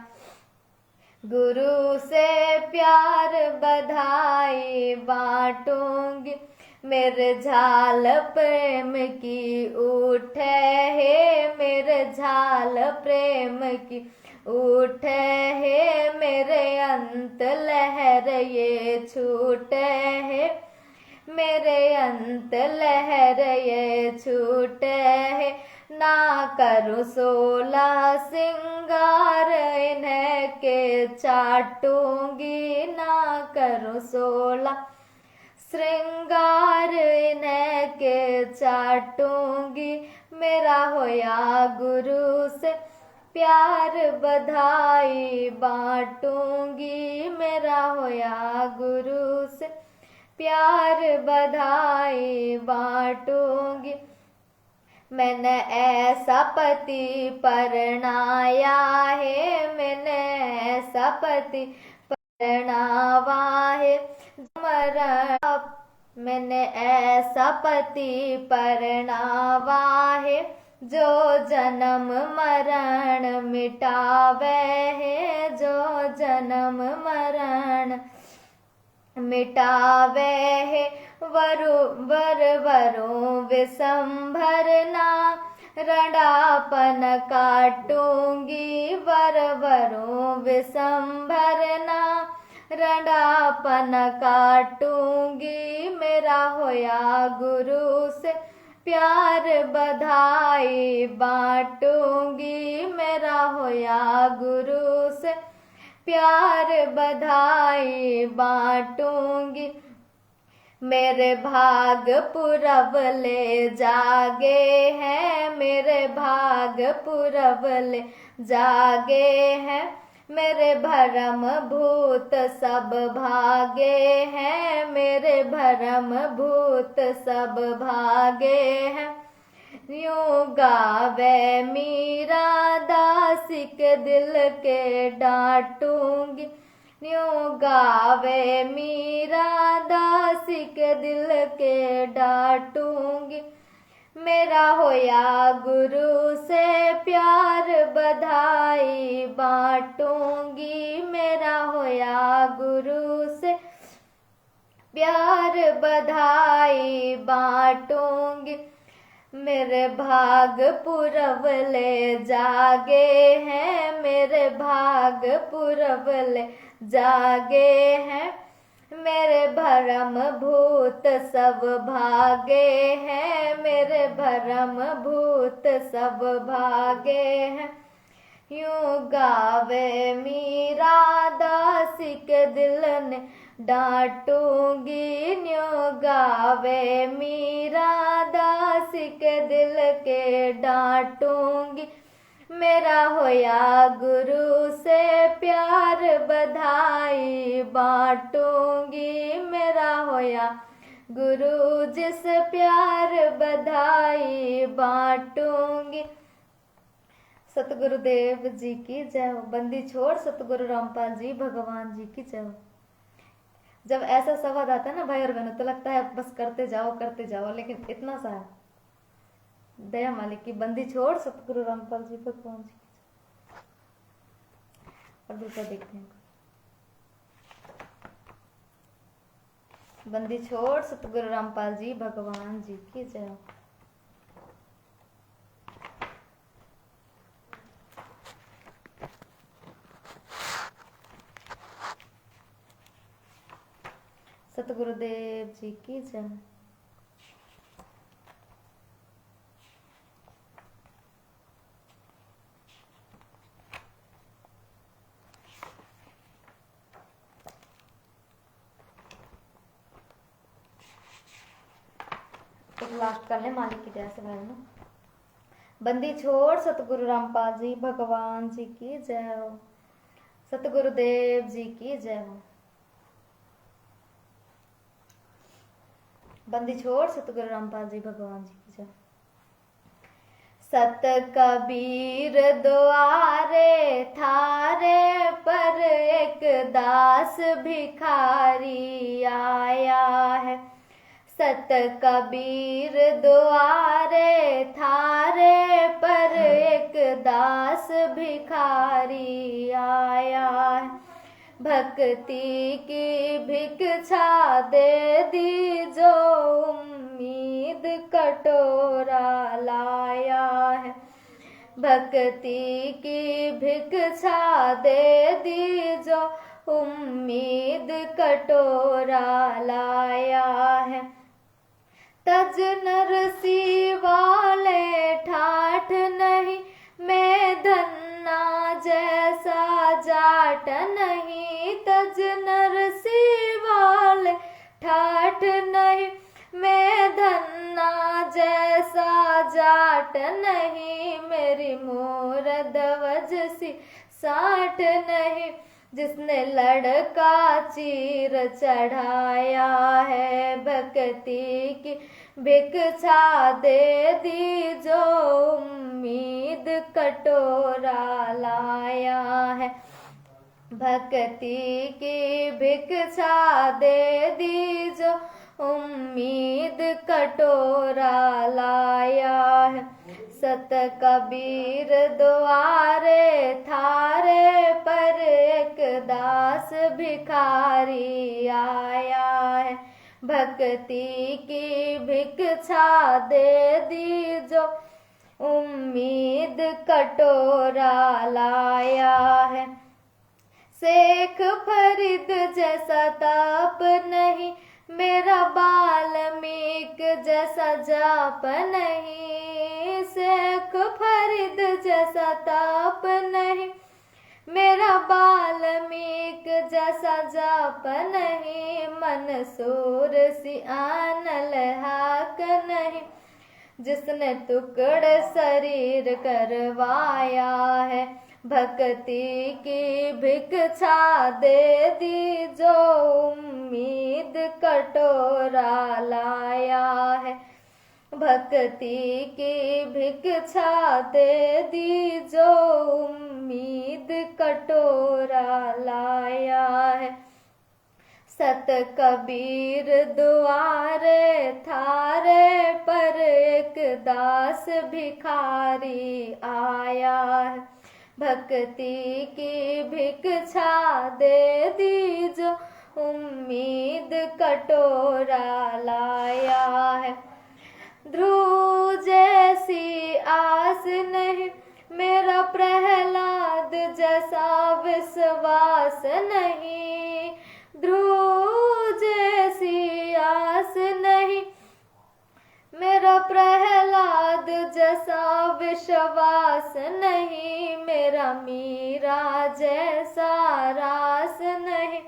गुरु से प्यार बधाई बांटूंगी। मेरे झाल प्रेम की उठे है, मेरे झाल प्रेम की उठे है, मेरे अंत लहर ये छूटे है, मेरे अंत लहर ये छूटे है। ना करूँ 16 सिंगार इन्हें के चाटूंगी। ना करूँ 16 श्रृंगार इन्हें के चाटूंगी। मेरा होया गुरु से प्यार बधाई बांटूंगी, मेरा होया गुरु से प्यार बधाई बांटूंगी। मैंने ऐसा पति परणाया है, मैंने ऐसा पति परणावा है, मरण मैंने ऐसा पति परणावा है, जो जन्म मरण मिटावे है, जो जन्म मरण मिटावे है। वर वरों विसंभरना, रणापन काटूंगी, वर वरों विसंभरना, रणापन काटूंगी, मेरा होया गुरु से प्यार बधाई बांटूंगी, मेरा होया गुरु से प्यार बधाई बांटूंगी। मेरे भाग पुरवले जागे हैं, मेरे भाग पुरवले जागे हैं, मेरे भरम भूत सब भागे हैं, मेरे भरम भूत सब भागे हैं। यूं गावे मीरा दासी के दिल के डांटूंगी, यूं गावे मीरा दासी के दिल के डांटूंगी, मेरा होया गुरु से प्यार बधाई बांटूंगी, मेरा होया गुरु से प्यार बधाई बांटूंगी। मेरे भाग पुरवले जागे हैं, मेरे भाग पुरवले जागे हैं, मेरे भरम भूत सब भागे हैं, मेरे भरम भूत सब भागे हैं। यूं गावे मीरा दासी के दिल ने डांटूंगी, यूं गावे मीरा दासी के दिल के डांटूंगी, मेरा होया गुरु से प्यार बधाई बांटूंगी, मेरा होया गुरु जिसे प्यार बधाई बांटूंगी। सतगुरुदेव जी की जय हो। बंदी छोड़ सतगुरु रामपाल जी भगवान जी की जय हो। जब ऐसा संवाद आता है ना भाई और बहनों, तो लगता है बस करते जाओ, लेकिन इतना सा है दया मालिक की। बंदी छोड़ सतगुरु रामपाल जी भगवान जी की जय। और दूसरा देखते हैं। बंदी छोड़ सतगुरु रामपाल जी भगवान जी की जय हो। सतगुरुदेव जी की जय। लास्ट कर ले मालिक की जय से भाई ना। बंदी छोड़ सतगुरु रामपाल जी भगवान जी की जय हो। सतगुरुदेव जी की जय हो। बंदी छोड़ सतगुरु रामपाल जी भगवान जी की जय। सत कबीर द्वारे थारे पर एक दास भिखारी आया है। सत कबीर द्वारे थारे पर एक दास भिखारी आया है। भक्ति की भिक्षा दे दी जो उम्मीद कटोरा लाया है। भक्ति की भिक्षा दे दी जो उम्मीद कटोरा लाया है। तज नरसी वाले ठाठ नहीं, मैं धन्ना जैसा जाट नहीं। तज नरसी वाले ठाठ नहीं, मैं धन्ना जैसा जाट नहीं। मेरी मूरत धवज सी साठ नहीं, जिसने लड़का चीर चढ़ाया है। भक्ति की भिक्षा दे दी जो उम्मीद कटोरा लाया है। भक्ति की भिक्षा दे दी जो उम्मीद कटोरा लाया है। सत कबीर द्वारे थारे पर एक दास भिखारी आया है। भक्ति की भिक्षा दे दी जो उम्मीद कटोरा लाया है। शेख फरीद जैसा ताप नहीं, मेरा बाल्मीक जैसा जाप नहीं। शेख फरीद जैसा ताप नहीं, मेरा बाल्मीक जैसा जाप नहीं। मंसूर सी आनल हाक नहीं, जिसने टुकड़ शरीर करवाया है। भक्ति की भिक्षा दे दी जो उम्मीद कटोरा लाया है। भक्ति की भिक्षा दे दी जो उम्मीद कटोरा लाया है। सत कबीर द्वारे थारे पर एक दास भिखारी आया है। भक्ति की भिक्षा दे दी जो उम्मीद कटोरा लाया है। ध्रुव जैसी आस नहीं, मेरा प्रहलाद जैसा विश्वास नहीं। ध्रुव जैसी आस नहीं, मेरा प्रहलाद जैसा विश्वास नहीं। मेरा मीरा जैसा रास नहीं,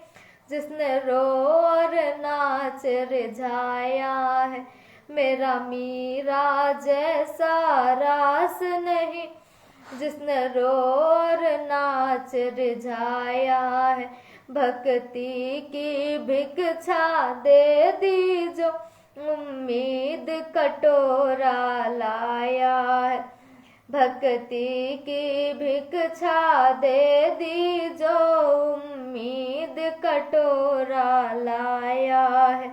जिसने रो और नाच रिझाया है। मेरा मीरा जैसा रास नहीं, जिसने रो और नाच रिझाया है। भक्ति की भिक्षा दे दी जो उम्मीद कटोरा लाया है। भक्ति की भिक्षा दे दी जो उम्मीद कटोरा लाया है।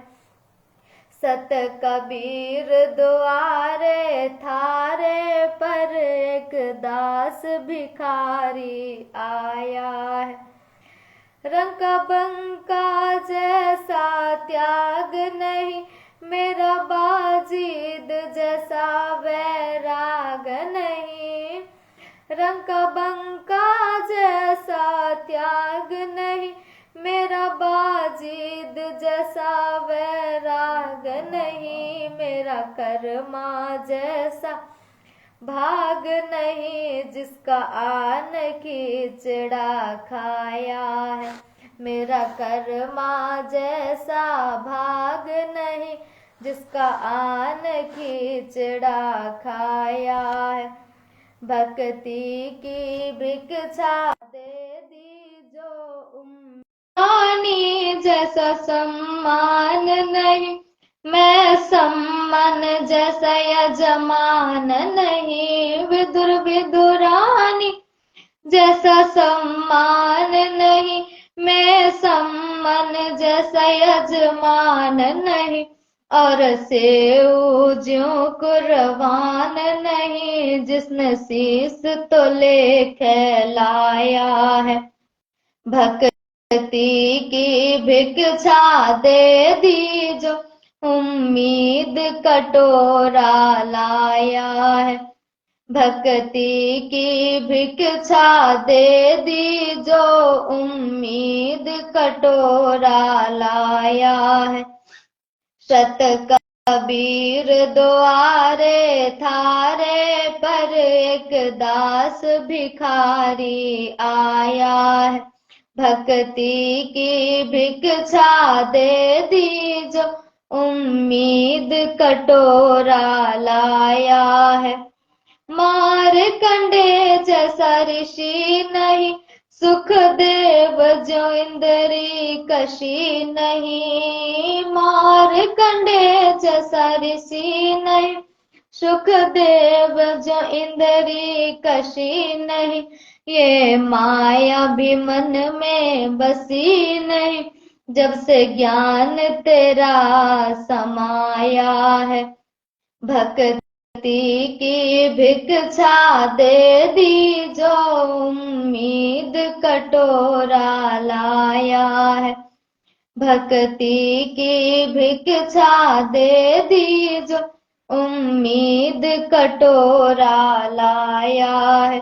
सत कबीर द्वारे थारे पर एक दास भिखारी आया है। रंग बंका जैसा त्याग नहीं, मेरा बाजीद जैसा वैराग नहीं। रंग बंका जैसा त्याग नहीं, मेरा बाजीद जैसा वैराग नहीं। मेरा कर्मा जैसा भाग नहीं, जिसका आन खिचड़ा खाया है। मेरा कर्मा जैसा भाग नहीं, जिसका आन खिचड़ा खाया है। भक्ति की भिक्षा दे दी जो रानी जैसा सम्मान नहीं, मैं सम्मान जैसा यजमान नहीं। विदुर विदुरानी जैसा सम्मान नहीं, मैं सम्मान जैसा यजमान नहीं। और सेऊ ज्यों कुर्बान नहीं, जिसने शीस तो ले खैलाया है। भक्ति की भिक्षा दे दी जो उम्मीद कटोरा लाया है। भक्ति की भिक्षा दे दी जो उम्मीद कटोरा लाया है। सत कबीर द्वारे थारे पर एक दास भिखारी आया है। भक्ति की भिक्षा दे दी जो उम्मीद कटोरा लाया है। मारकंडे जैसा ऋषि नहीं, सुख देव जो इंद्री कशी नहीं। मारकंडे जैसा ऋषि नहीं, सुख देव जो इंद्री कशी नहीं। ये माया भी मन में बसी नहीं, जब से ज्ञान तेरा समाया है। भक्ति की भिक्षा दे दी जो उम्मीद कटोरा लाया है। भक्ति की भिक्षा दे दी जो उम्मीद कटोरा लाया है।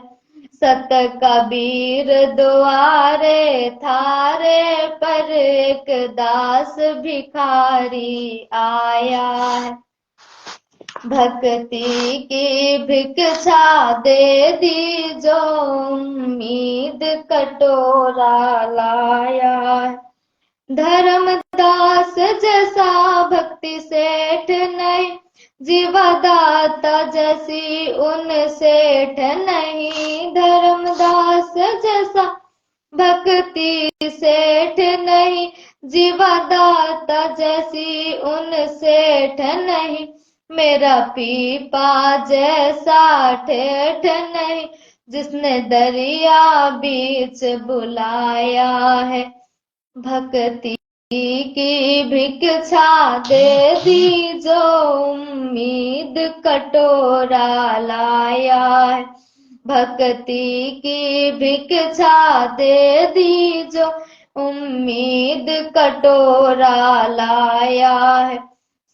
सत कबीर द्वारे थारे पर एक दास भिखारी आया है। भक्ति की भिक्षा दे दी जो उम्मीद कटोरा लाया है। धर्मदास जैसा भक्ति सेठ नहीं, जीवदाता जैसी उन सेठ नहीं। धर्मदास जैसा भक्ति सेठ नहीं, जीवदाता जैसी उन सेठ नहीं। मेरा पीपा जैसा ठेठ नहीं, जिसने दरिया बीच बुलाया है। भक्ति की भिक्षा दे दी जो उम्मीद कटोरा लाया है। भक्ति की भिक्षा दे दी जो उम्मीद कटोरा लाया है।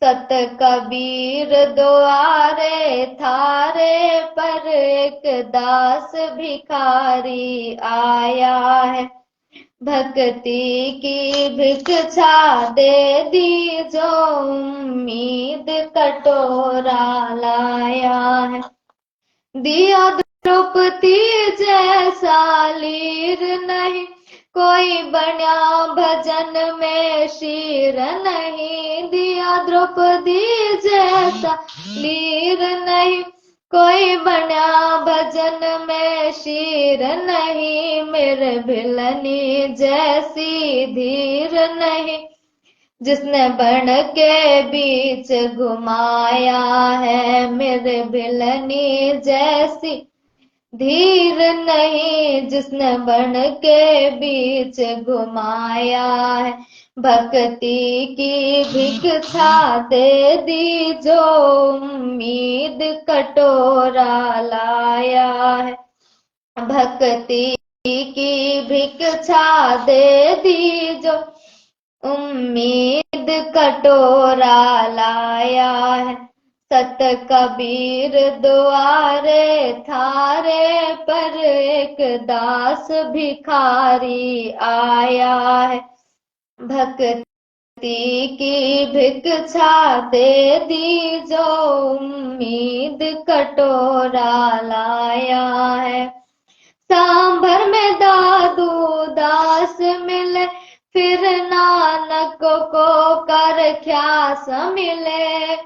सत कबीर द्वारे थारे पर एक दास भिखारी आया है। भक्ति की भिक्षा दे दी जो उम्मीद कटोरा लाया है। दिया द्रौपदी जैसा लीर नहीं, कोई बन्या भजन में शीर नहीं। दिया द्रौपदी जैसा लीर नहीं, कोई बन्या भजन में शीर नहीं। मेरे भिलनी जैसी धीर नहीं, जिसने बन के बीच घुमाया है। मेरे भिलनी जैसी धीर नहीं, जिसने बन के बीच घुमाया है। भक्ति की भिक्षा दे दी जो उम्मीद कटोरा लाया है। भक्ति की भिक्षा दे दी जो उम्मीद कटोरा लाया है। सत कबीर द्वारे थारे पर एक दास भिखारी आया है। भक्ति की भिक्षा दे दी जो उम्मीद कटोरा लाया है। सांभर में दादू दास मिले, फिर नानक को कर ख्यास मिले।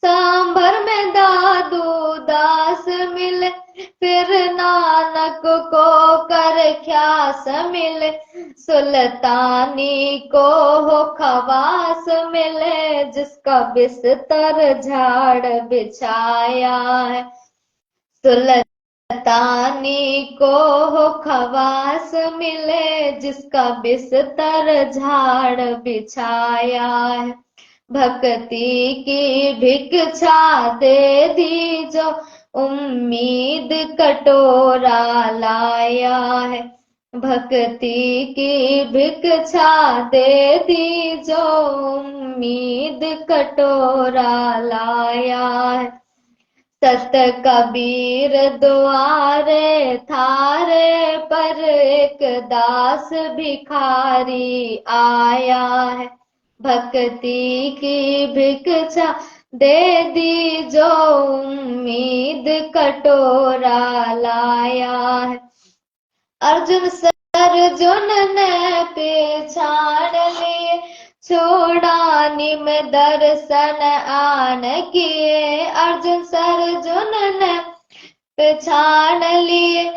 सांभर में दादू दास मिले, फिर नानक को कर ख्यास मिले। सुल्तानी को हो खवास मिले, जिसका बिस्तर झाड़ बिछाया है। सुल्तानी को हो खवास मिले, जिसका बिस्तर झाड़ बिछाया है। भक्ति की भिक्षा दे दी जो उम्मीद कटोरा लाया है। भक्ति की भिक्षा दे दी जो उम्मीद कटोरा लाया है। सत कबीर द्वारे थारे पर एक दास भिखारी आया है। भक्ति की भिक्षा दे दी जो उम्मीद कटोरा लाया है। अर्जुन सर्जुन ने पहचान लिए, छोड़ा निम दर्शन आन किए। अर्जुन सर्जुन ने पहचान लिए,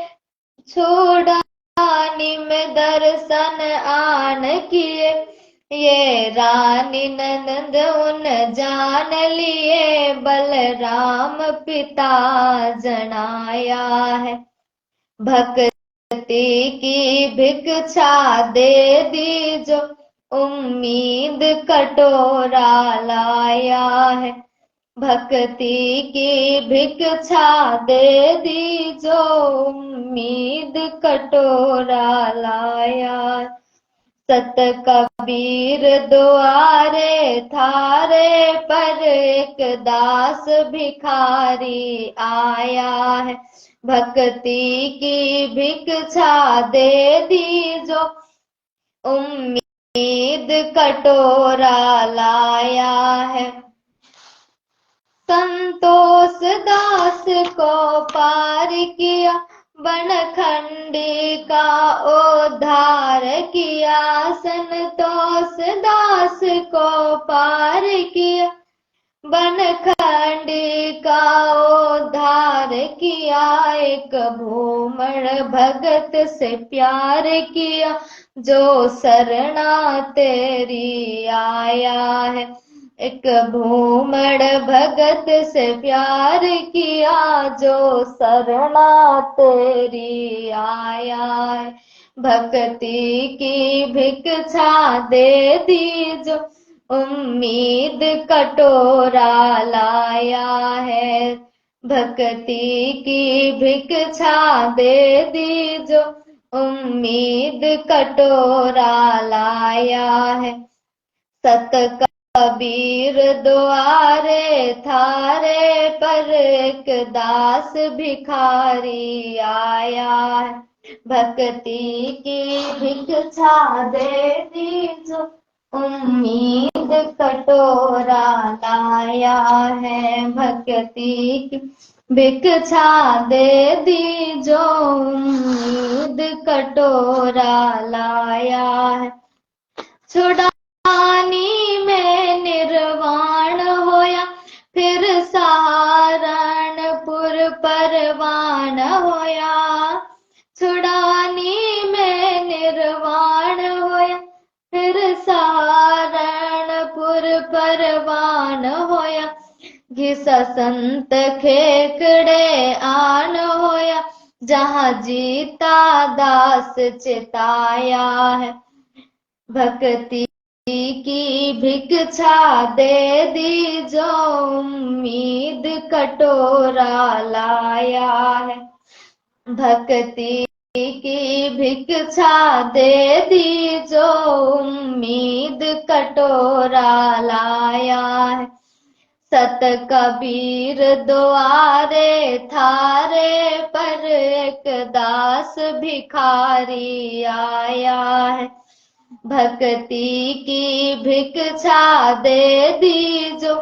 छोड़ानी में दर्शन आन किए, ये रानी ननद उन जान लिए, बलराम पिता जनाया है। भक्ति की भिक्षा दे दी जो, उम्मीद कटोरा लाया है। भक्ति की भिक्षा दे दी जो, उम्मीद कटोरा लाया। सत कबीर द्वारे थारे पर, एक दास भिखारी आया है। भक्ति की भिक्षा दे दी जो, उम्मीद कटोरा लाया है। संतोष दास को पार किया, बनखंडी का उद्धार किया। संतोष दास को पार किया, बनखंडी का उद्धार किया। एक भूमण भगत से प्यार किया, जो शरणा तेरी आया है। एक भूमण भगत से प्यार किया, जो शरणा तेरी आया है। भक्ति की भिक्षा दे दी जो, उम्मीद कटोरा लाया है। भक्ति की भिक्षा दे दी जो, उम्मीद कटोरा लाया है। सत कबीर द्वारे थारे पर, एक दास भिखारी आया है। भक्ति की भिक्षा दे दी जो, उम्मीद कटोरा लाया है। भक्ति की भिक्षा दे दी जो, उम्मीद कटोरा लाया है। छुड़ानी में निर्वाण होया, फिर सहारनपुर परवान होया। छुड़ानी में निर्वाण होया, फिर सहारनपुर परवान होया। घिसा संत खेकड़े आन होया, जहाँ जीता दास चिताया है। भक्ति की भिक्षा दे दी जो, उम्मीद कटोरा लाया है। भक्ति की भिक्षा दे दी जो, उम्मीद कटोरा लाया है। सत कबीर द्वारे थारे पर, एक दास भिखारी आया है। भक्ति की भिक्षा दे दी जो,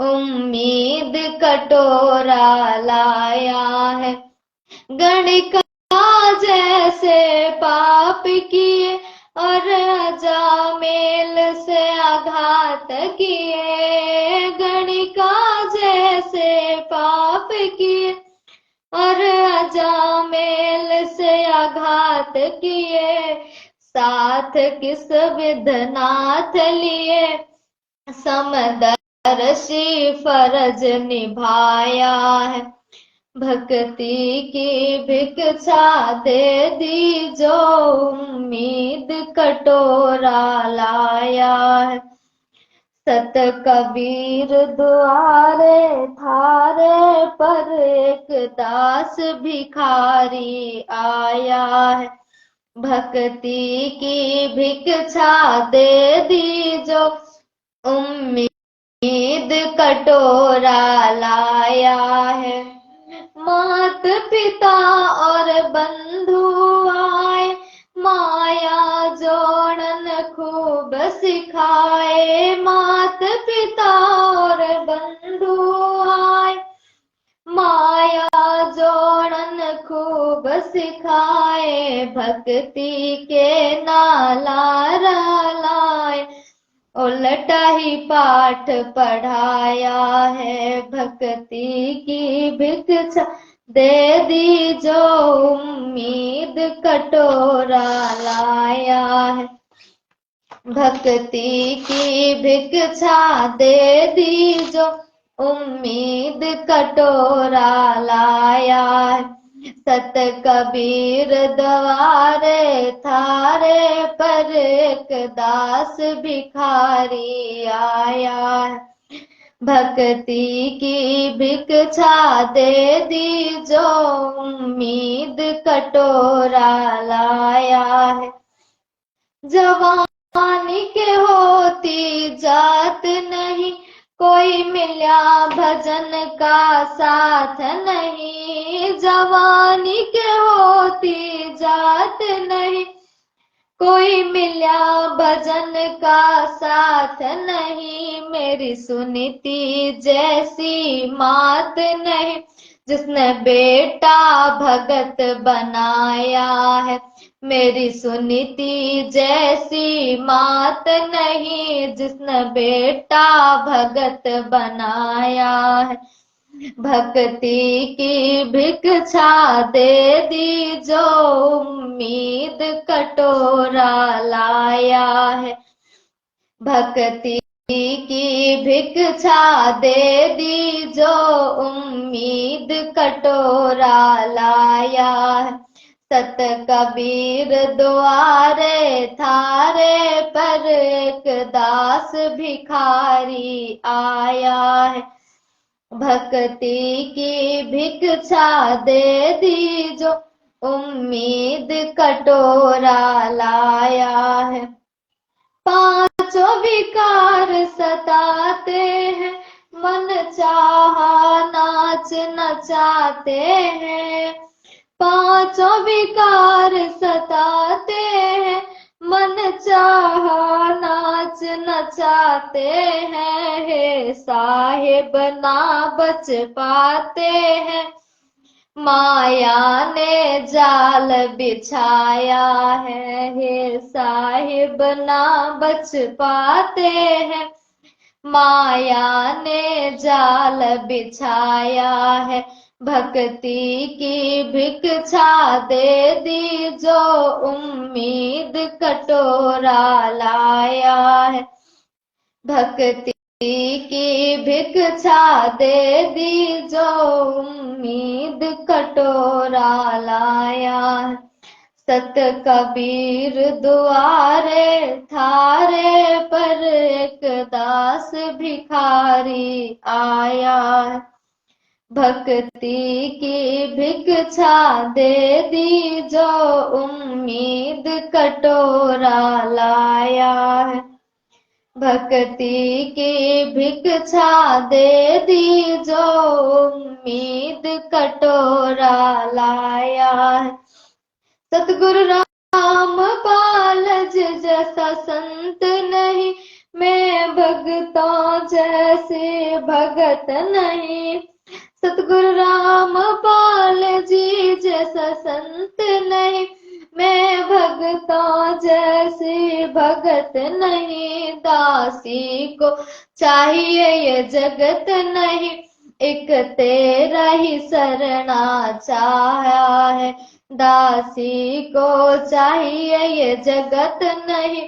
उम्मीद कटोरा लाया है। गणिका जैसे पाप किए, और अजामेल से आघात किए। गणिका जैसे पाप किए, और अजामेल से आघात किए। साथ किस विधनाथ लिए, समदर्शी फर्ज निभाया है। भक्ति की भिक्षा दे दी जो, उम्मीद कटोरा लाया है। सत कबीर द्वारे थारे पर, एक दास भिखारी आया है। भक्ति की भिक्षा दे दी जो, उम्मीद कटोरा लाया है। मात पिता और बंधु आए, माया जोड़न खूब सिखाए। मात पिता और बंधु आए, माया जोड़न खूब सिखाए। भक्ति के नाला लाए, उल्टा ही पाठ पढ़ाया है। भक्ति की भिक्षा दे दी जो, उम्मीद कटोरा लाया है। भक्ति की भिक्षा दे दी जो उम्मीद कटोरा लाया है। सत कबीर द्वारे थारे पर एक दास भिखारी आया है। भक्ति की भिक्षा दे दी जो उम्मीद कटोरा लाया है। जवानी के होती जात नहीं, कोई मिला भजन का साथ नहीं। जवानी के होती जात नहीं, कोई मिला भजन का साथ नहीं। मेरी सुनीति जैसी मात नहीं, जिसने बेटा भगत बनाया है। मेरी सुनीति जैसी मात नहीं, जिसने बेटा भगत बनाया है। भक्ति की भिक्षा दे दी जो उम्मीद कटोरा लाया है। भक्ति की भिक्षा दे दी जो उम्मीद कटोरा लाया है। सत कबीर द्वारे थारे पर एक दास भिखारी आया है। भक्ति की भिक्षा दे दी जो उम्मीद कटोरा लाया है। पांचों विकार सताते हैं, मन चाहा नाच नचाते हैं। पांचों विकार सताते हैं, मन चाहा नाच नचाते हैं। हे साहिब ना बच पाते हैं, माया ने जाल बिछाया है। हे साहिब ना बच पाते हैं, माया ने जाल बिछाया है। भक्ति की भिक्षा दे दी जो उम्मीद कटोरा लाया है। भक्ति की भिक्षा दे दी जो उम्मीद कटोरा लाया है। सत कबीर द्वारे थारे पर एक दास भिखारी आया है। भक्ति की भिक्षा दे दी जो उम्मीद कटोरा लाया है। भक्ति की भिक्षा दे दी जो उम्मीद कटोरा लाया है। सतगुरु रामपाल जैसा संत नहीं, मैं भगतों जैसे भगत नहीं। सतगुरु रामपाल जी जैसा संत नहीं, मैं भगतों जैसे भगत नहीं। दासी को चाहिए ये जगत नहीं, एक तेरा ही शरणा चाहा है। दासी को चाहिए ये जगत नहीं,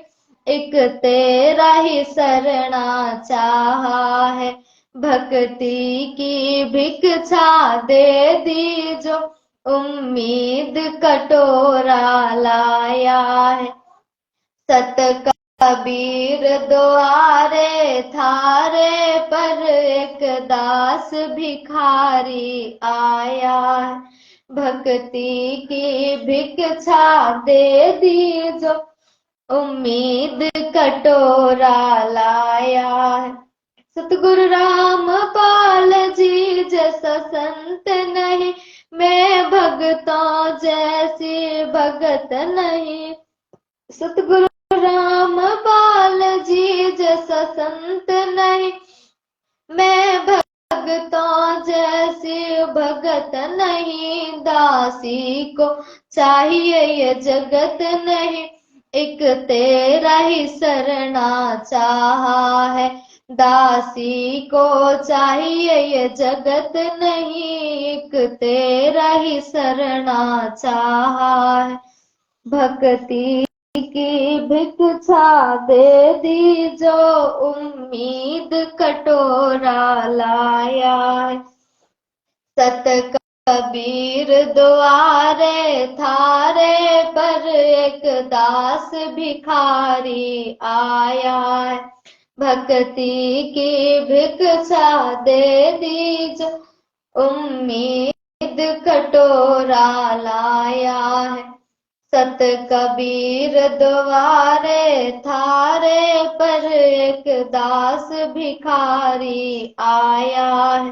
एक तेरा ही शरणा चाहा है। भक्ति की भिक्षा दे दी जो उम्मीद कटोरा लाया है। सत कबीर द्वारे थारे पर एक दास भिखारी आया है। भक्ति की भिक्षा दे दी जो उम्मीद कटोरा लाया है। सतगुरु रामपाल जी जैसा संत नहीं, मैं भगतों जैसी भगत नहीं। सतगुरु रामपाल जी जैसा संत नहीं, मैं भगतों जैसी भगत नहीं। दासी को चाहिए ये जगत नहीं, एक तेरा ही शरणा चाहा है। दासी को चाहिए ये जगत नहीं, एक तेरा ही शरणा चाहा है। भक्ति की भिक्षा दे दी जो उम्मीद कटोरा लाया है। सत कबीर द्वारे थारे पर एक दास भिखारी आया है। भक्ति की भिक्षा दे दी जो उम्मीद कटोरा लाया है। सत कबीर द्वारे थारे पर एक दास भिखारी आया है।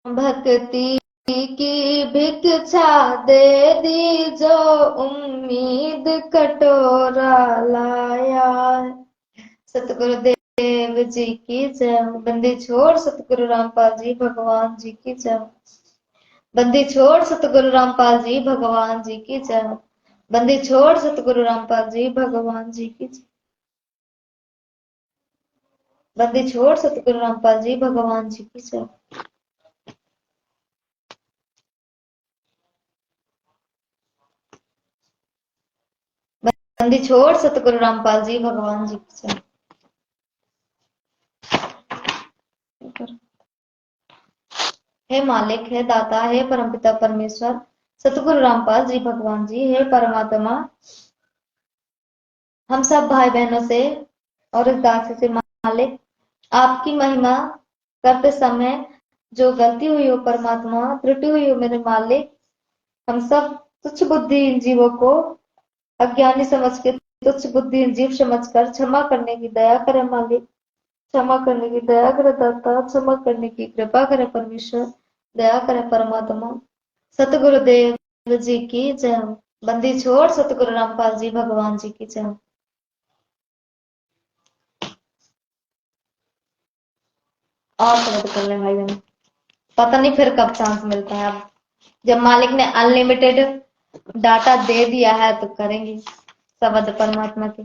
भक्ति की भिक्षा दे दी जो उम्मीद कटोरा लाया है। सतगुरुदेव जी की जय। बंदी छोड़ सतगुरु रामपाल जी भगवान जी की जय। बंदी छोड़ सतगुरु रामपाल जी भगवान जी की जय। बंदी छोड़ सतगुरु रामपाल जी भगवान जी की जय। बंदी छोड़ सतगुरु रामपाल जी भगवान जी की जय। बंदी छोड़ सतगुरु रामपाल जी भगवान जी की जय। हे मालिक, हे दाता, हे परमपिता परमेश्वर सतगुरु रामपाल जी भगवान जी, हे परमात्मा, हम सब भाई बहनों से और इस दासी से मालिक आपकी महिमा करते समय जो गलती हुई हो परमात्मा, त्रुटि हुई हो मेरे मालिक, हम सब तुच्छ बुद्धि जीवों को अज्ञानी समझ के तुच्छ बुद्धि जीव समझकर क्षमा करने की दया करे मालिक। क्षमा करने की दया करे दाता, क्षमा करने की कृपा करे परमेश्वर, दया करे परमात्मा। सतगुरुदेव जी की जय। बंदी छोड़ सतगुरु रामपाल जी भगवान जी की जय। और समझ कर ले भाई बहन, पता नहीं फिर कब चांस मिलता है। अब जब मालिक ने अनलिमिटेड डाटा दे दिया है तो करेंगे शब्द परमात्मा के।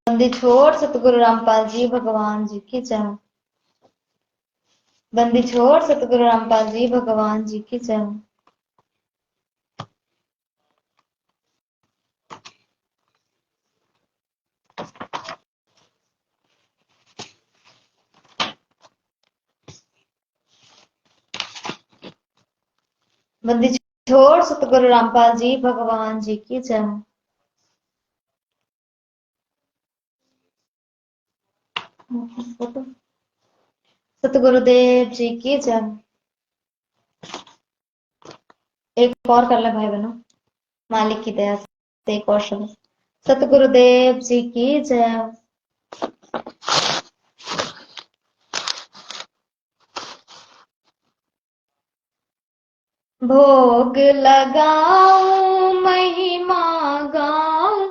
बंदी छोड़ सतगुरु रामपाल जी भगवान जी की जय। बंदी छोड़ सतगुरु रामपाल जी भगवान जी की जय। बंदी छोड़ सतगुरु रामपाल जी भगवान जी की जय। सतगुरुदेव जी की जय। एक और कर ले भाई बहनों, मालिक की दया से एक और शब्द। सतगुरुदेव जी की जय। भोग लगाऊं महिमा गाऊं,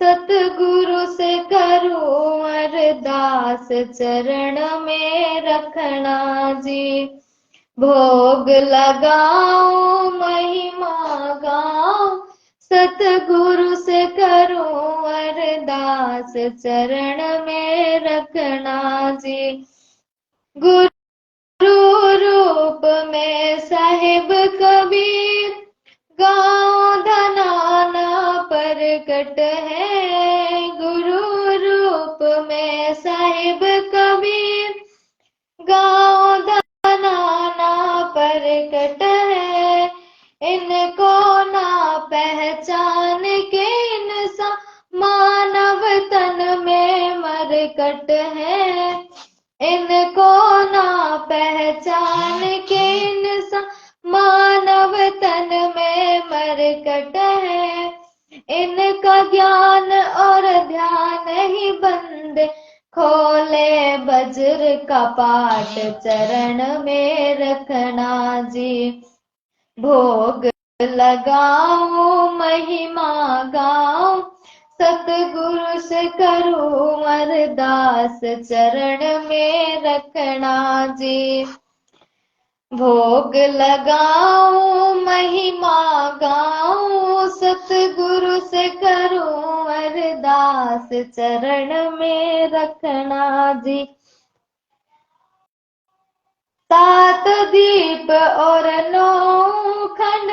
सतगुरु से करूं अरदास चरण में रखना जी। भोग लगाऊं महिमा गाऊं, सतगुरु से करूं अरदास चरण में रखना जी। गुरु रूप में साहिब कबीर गाँव धनाना प्रकट है। गुरु रूप में साहिब कबीर गाँव धनाना प्रकट है। इनको ना पहचान के इंसान मानव तन में मरकट है। इनको ना पहचान के इंसान मानव तन में मरकट है। इनका ज्ञान और ध्यान ही बंदे खोले वज्र का पाठ चरण में रखना जी। भोग लगाऊं महिमा गाऊं, सतगुरु से करूं अरदास, चरण में रखना जी। भोग लगाऊं महिमा गाऊं, सतगुरु से करूं अरदास, चरण में रखना जी। सात दीप और नौ खंड,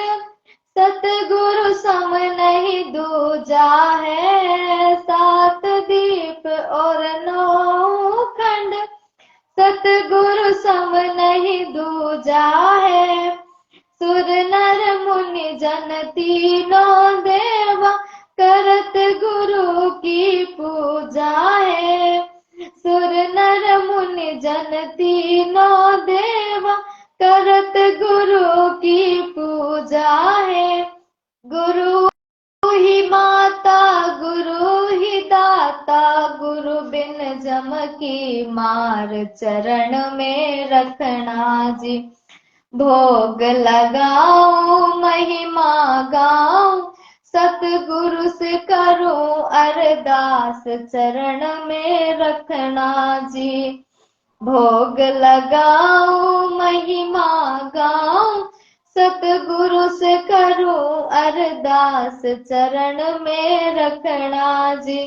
सतगुरु सम नहीं दूजा है। सात दीप और नौ खंड, सतगुरु सम नहीं दूजा है। सुर नर मुनि जन तीनों देवा, करत गुरु की पूजा है। सुर नर मुनि जन तीनों देवा, करत गुरु की पूजा है। गुरु ही माता गुरु ही दाता, गुरु बिन जम की मार, चरण में रखना जी। भोग लगाऊं महिमा गाऊं, सतगुरु से करूं अरदास, चरण में रखना जी। भोग लगाऊं महिमा गाऊं, सतगुरु से करूं अरदास, चरण में रखना जी।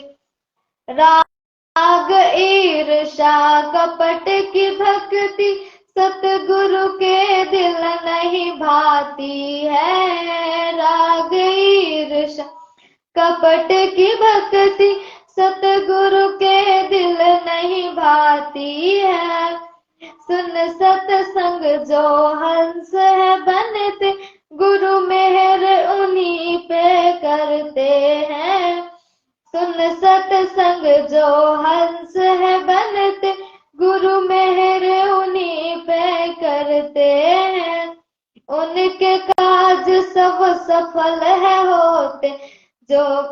राग ईर्षा कपट की भक्ति, सतगुरु के दिल नहीं भाती है। राग ईर्षा कपट की भक्ति, सतगुरु के दिल नहीं भाती है। सुन सतसंग जो हंस है बनते, गुरु मेहर उन्हीं पे करते हैं। सुन सतसंग जो हंस है बनते, गुरु मेहर उन्हीं पे करते हैं। उनके काज सब सफल है होते, जो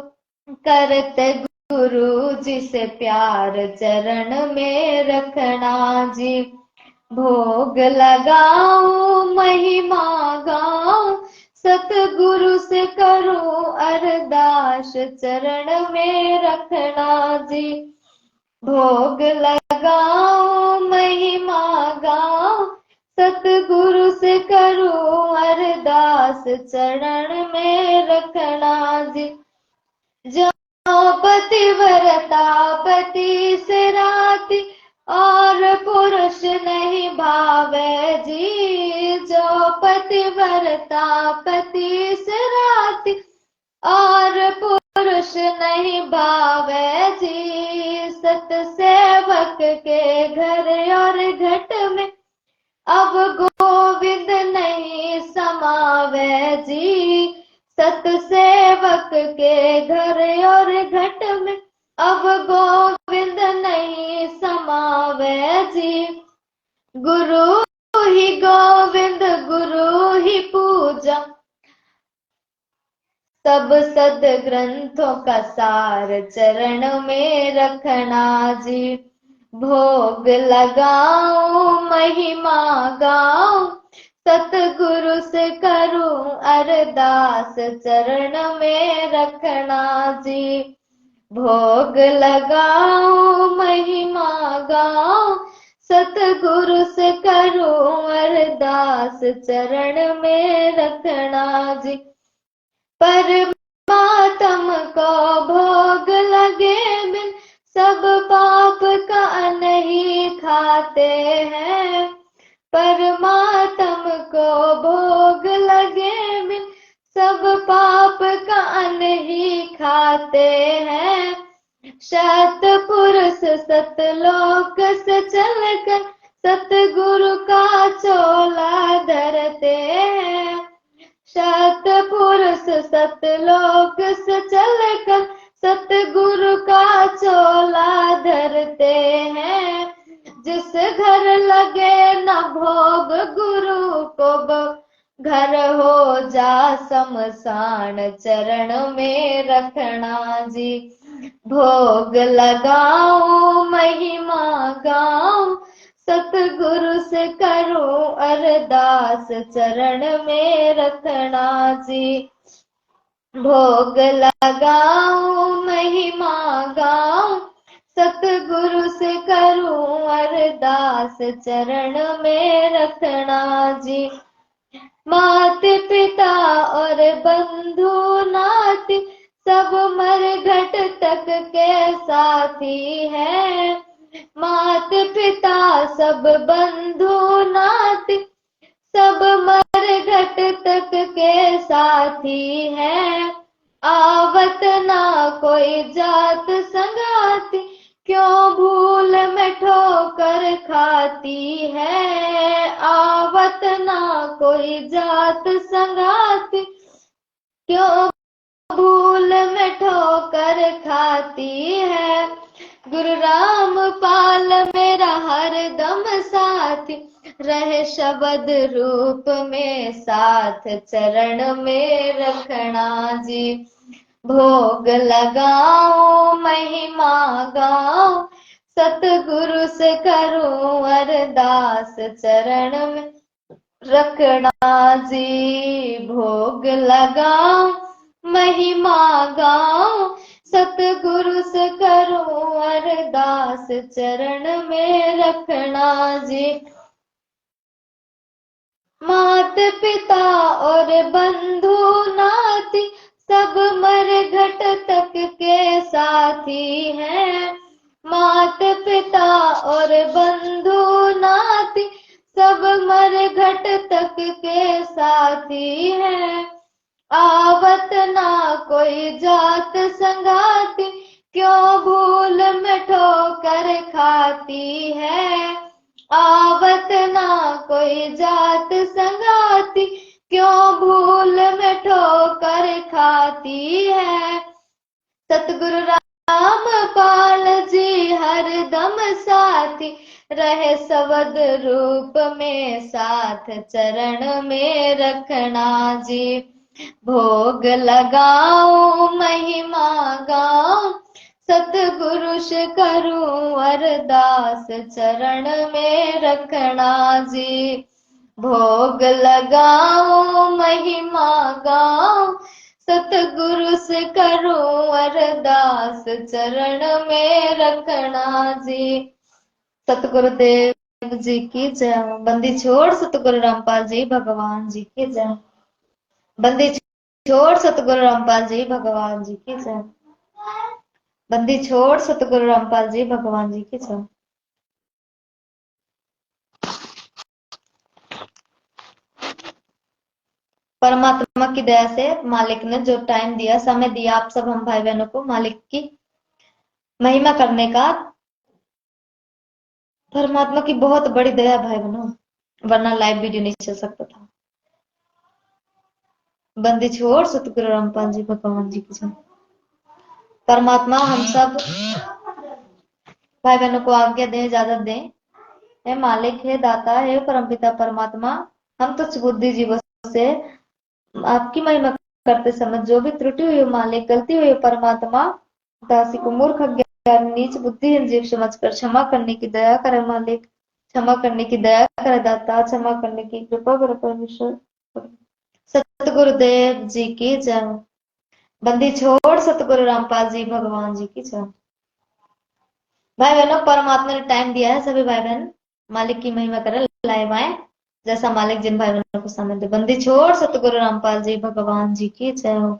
करते गुरु जी से प्यार, चरण में रखना जी। भोग लगाऊं महिमा गाऊं, सतगुरु से करूं अरदास, चरण में रखना जी। भोग लगाऊं महिमा गाऊं, सतगुरु से करूं अरदास, चरण में रखना जी। जो पतिव्रता पति से राती, और पुरुष नहीं भावे जी। जो पतिव्रता पति से राती, और पुरुष नहीं भावे जी। सत सेवक के घर और घट में, अब गोविंद नहीं समावे जी। सत सेवक के घर और घट में, अब गोविंद नहीं समावे जी। गुरु ही गोविंद गुरु ही पूजा, सब सद ग्रंथों का सार, चरण में रखना जी। भोग लगाऊं महिमा गाऊं, सतगुरु से करूं अरदास, चरण में रखना जी। भोग लगाऊं महिमा गाऊं, सतगुरु से करूं अरदास, चरण में रखना जी। परमात्म को भोग लगे बिन, सब पाप का नहीं खाते हैं। परमात्म को भोग लगे बिन, सब पाप का नहीं खाते हैं। सतपुरुष सतलोक से चलकर, सतगुरु का चोला धरते हैं। सतपुरुष सतलोक से चलकर, सतगुरु का चोला धरते हैं। जिस घर लगे न भोग गुरु को, घर हो जा शमशान, चरण में रखना जी। भोग लगाऊं महिमा गाऊं, सतगुरु से करूं अरदास, चरण में रखना जी। भोग लगाऊं महिमा गाऊं, सतगुरु से करूं अरदास, चरण में रखना जी। माता पिता और बंधु नाती, सब मरघट तक के साथी है। माता पिता सब बंधु नाती, सब मरघट तक के साथी है। आवत ना कोई जात संगाती, क्यों भूल में ठोकर खाती है। आवत ना कोई जात संगाती, क्यों भूल में ठोकर खाती है। गुरु रामपाल मेरा हरदम साथी, रहे शब्द रूप में साथ, चरण में रखना जी। भोग लगाऊं महिमा गाऊं, सतगुरु से करूं अरदास, चरण में रखना जी। भोग लगाऊं महिमा गाऊं, सतगुरु से करूं अरदास, चरण में रखना जी। माता पिता और बंधु नाती, सब मरघट तक के साथी हैं। माता पिता और बंधु नाती, सब मरघट तक के साथी हैं। आवत ना कोई जात संगाती, क्यों भूल में ठोकर खाती है। आवत ना कोई जात संगाती, क्यों भूल में ठोकर खाती है। सतगुरु रामपाल जी हरदम साथी, रहे शब्द रूप में साथ, चरण में रखना जी। भोग लगाऊं महिमा गाऊं, सतगुरु से करूं अरदास, चरण में रखना जी। भोग लगाऊं महिमा गाऊं, सतगुरु से करूं अरदास, चरण में रखना जी। सतगुरुदेव जी की जय। बंदी छोड़ सतगुरु रामपाल जी भगवान जी की जय। बंदी छोड़ सतगुरु रामपाल जी भगवान जी की जय। बंदी छोड़ सतगुरु रामपाल जी भगवान जी की जय। परमात्मा की दया से मालिक ने जो टाइम दिया, समय दिया आप सब हम भाई बहनों को मालिक की महिमा करने का, परमात्मा की बहुत बड़ी दया भाई बहनों, वरना लाइव वीडियो नहीं चल सकता था। बंदी छोड़ सतगुरु रामपाल जी भगवान जी की जय। परमात्मा हम सब भाई बहनों को आज्ञा दे, इजाजत दे। हे मालिक, हे दाता, हे परमपिता परमात्मा, हम तुच्छ बुद्धि जीवों से आपकी महिमा करते समय जो भी त्रुटि हुई मालिक, गलती हुई परमात्मा, दासी को मूर्ख अज्ञान नीच बुद्धि जीव समझकर क्षमा करने की दया करे मालिक। क्षमा करने की दया करे दाता, क्षमा करने की कृपा करे परमेश्वर। सतगुरुदेव जी की जय। बंदी छोड़ सतगुरु रामपाल जी भगवान जी की जय। भाई बहनों, परमात्मा ने टाइम दिया है, सभी भाई बहन मालिक की महिमा करें, लाइव आए, जैसा मालिक जिन भाई बहनों को समय दे। बंदी छोड़ सतगुरु रामपाल जी भगवान जी की जय हो।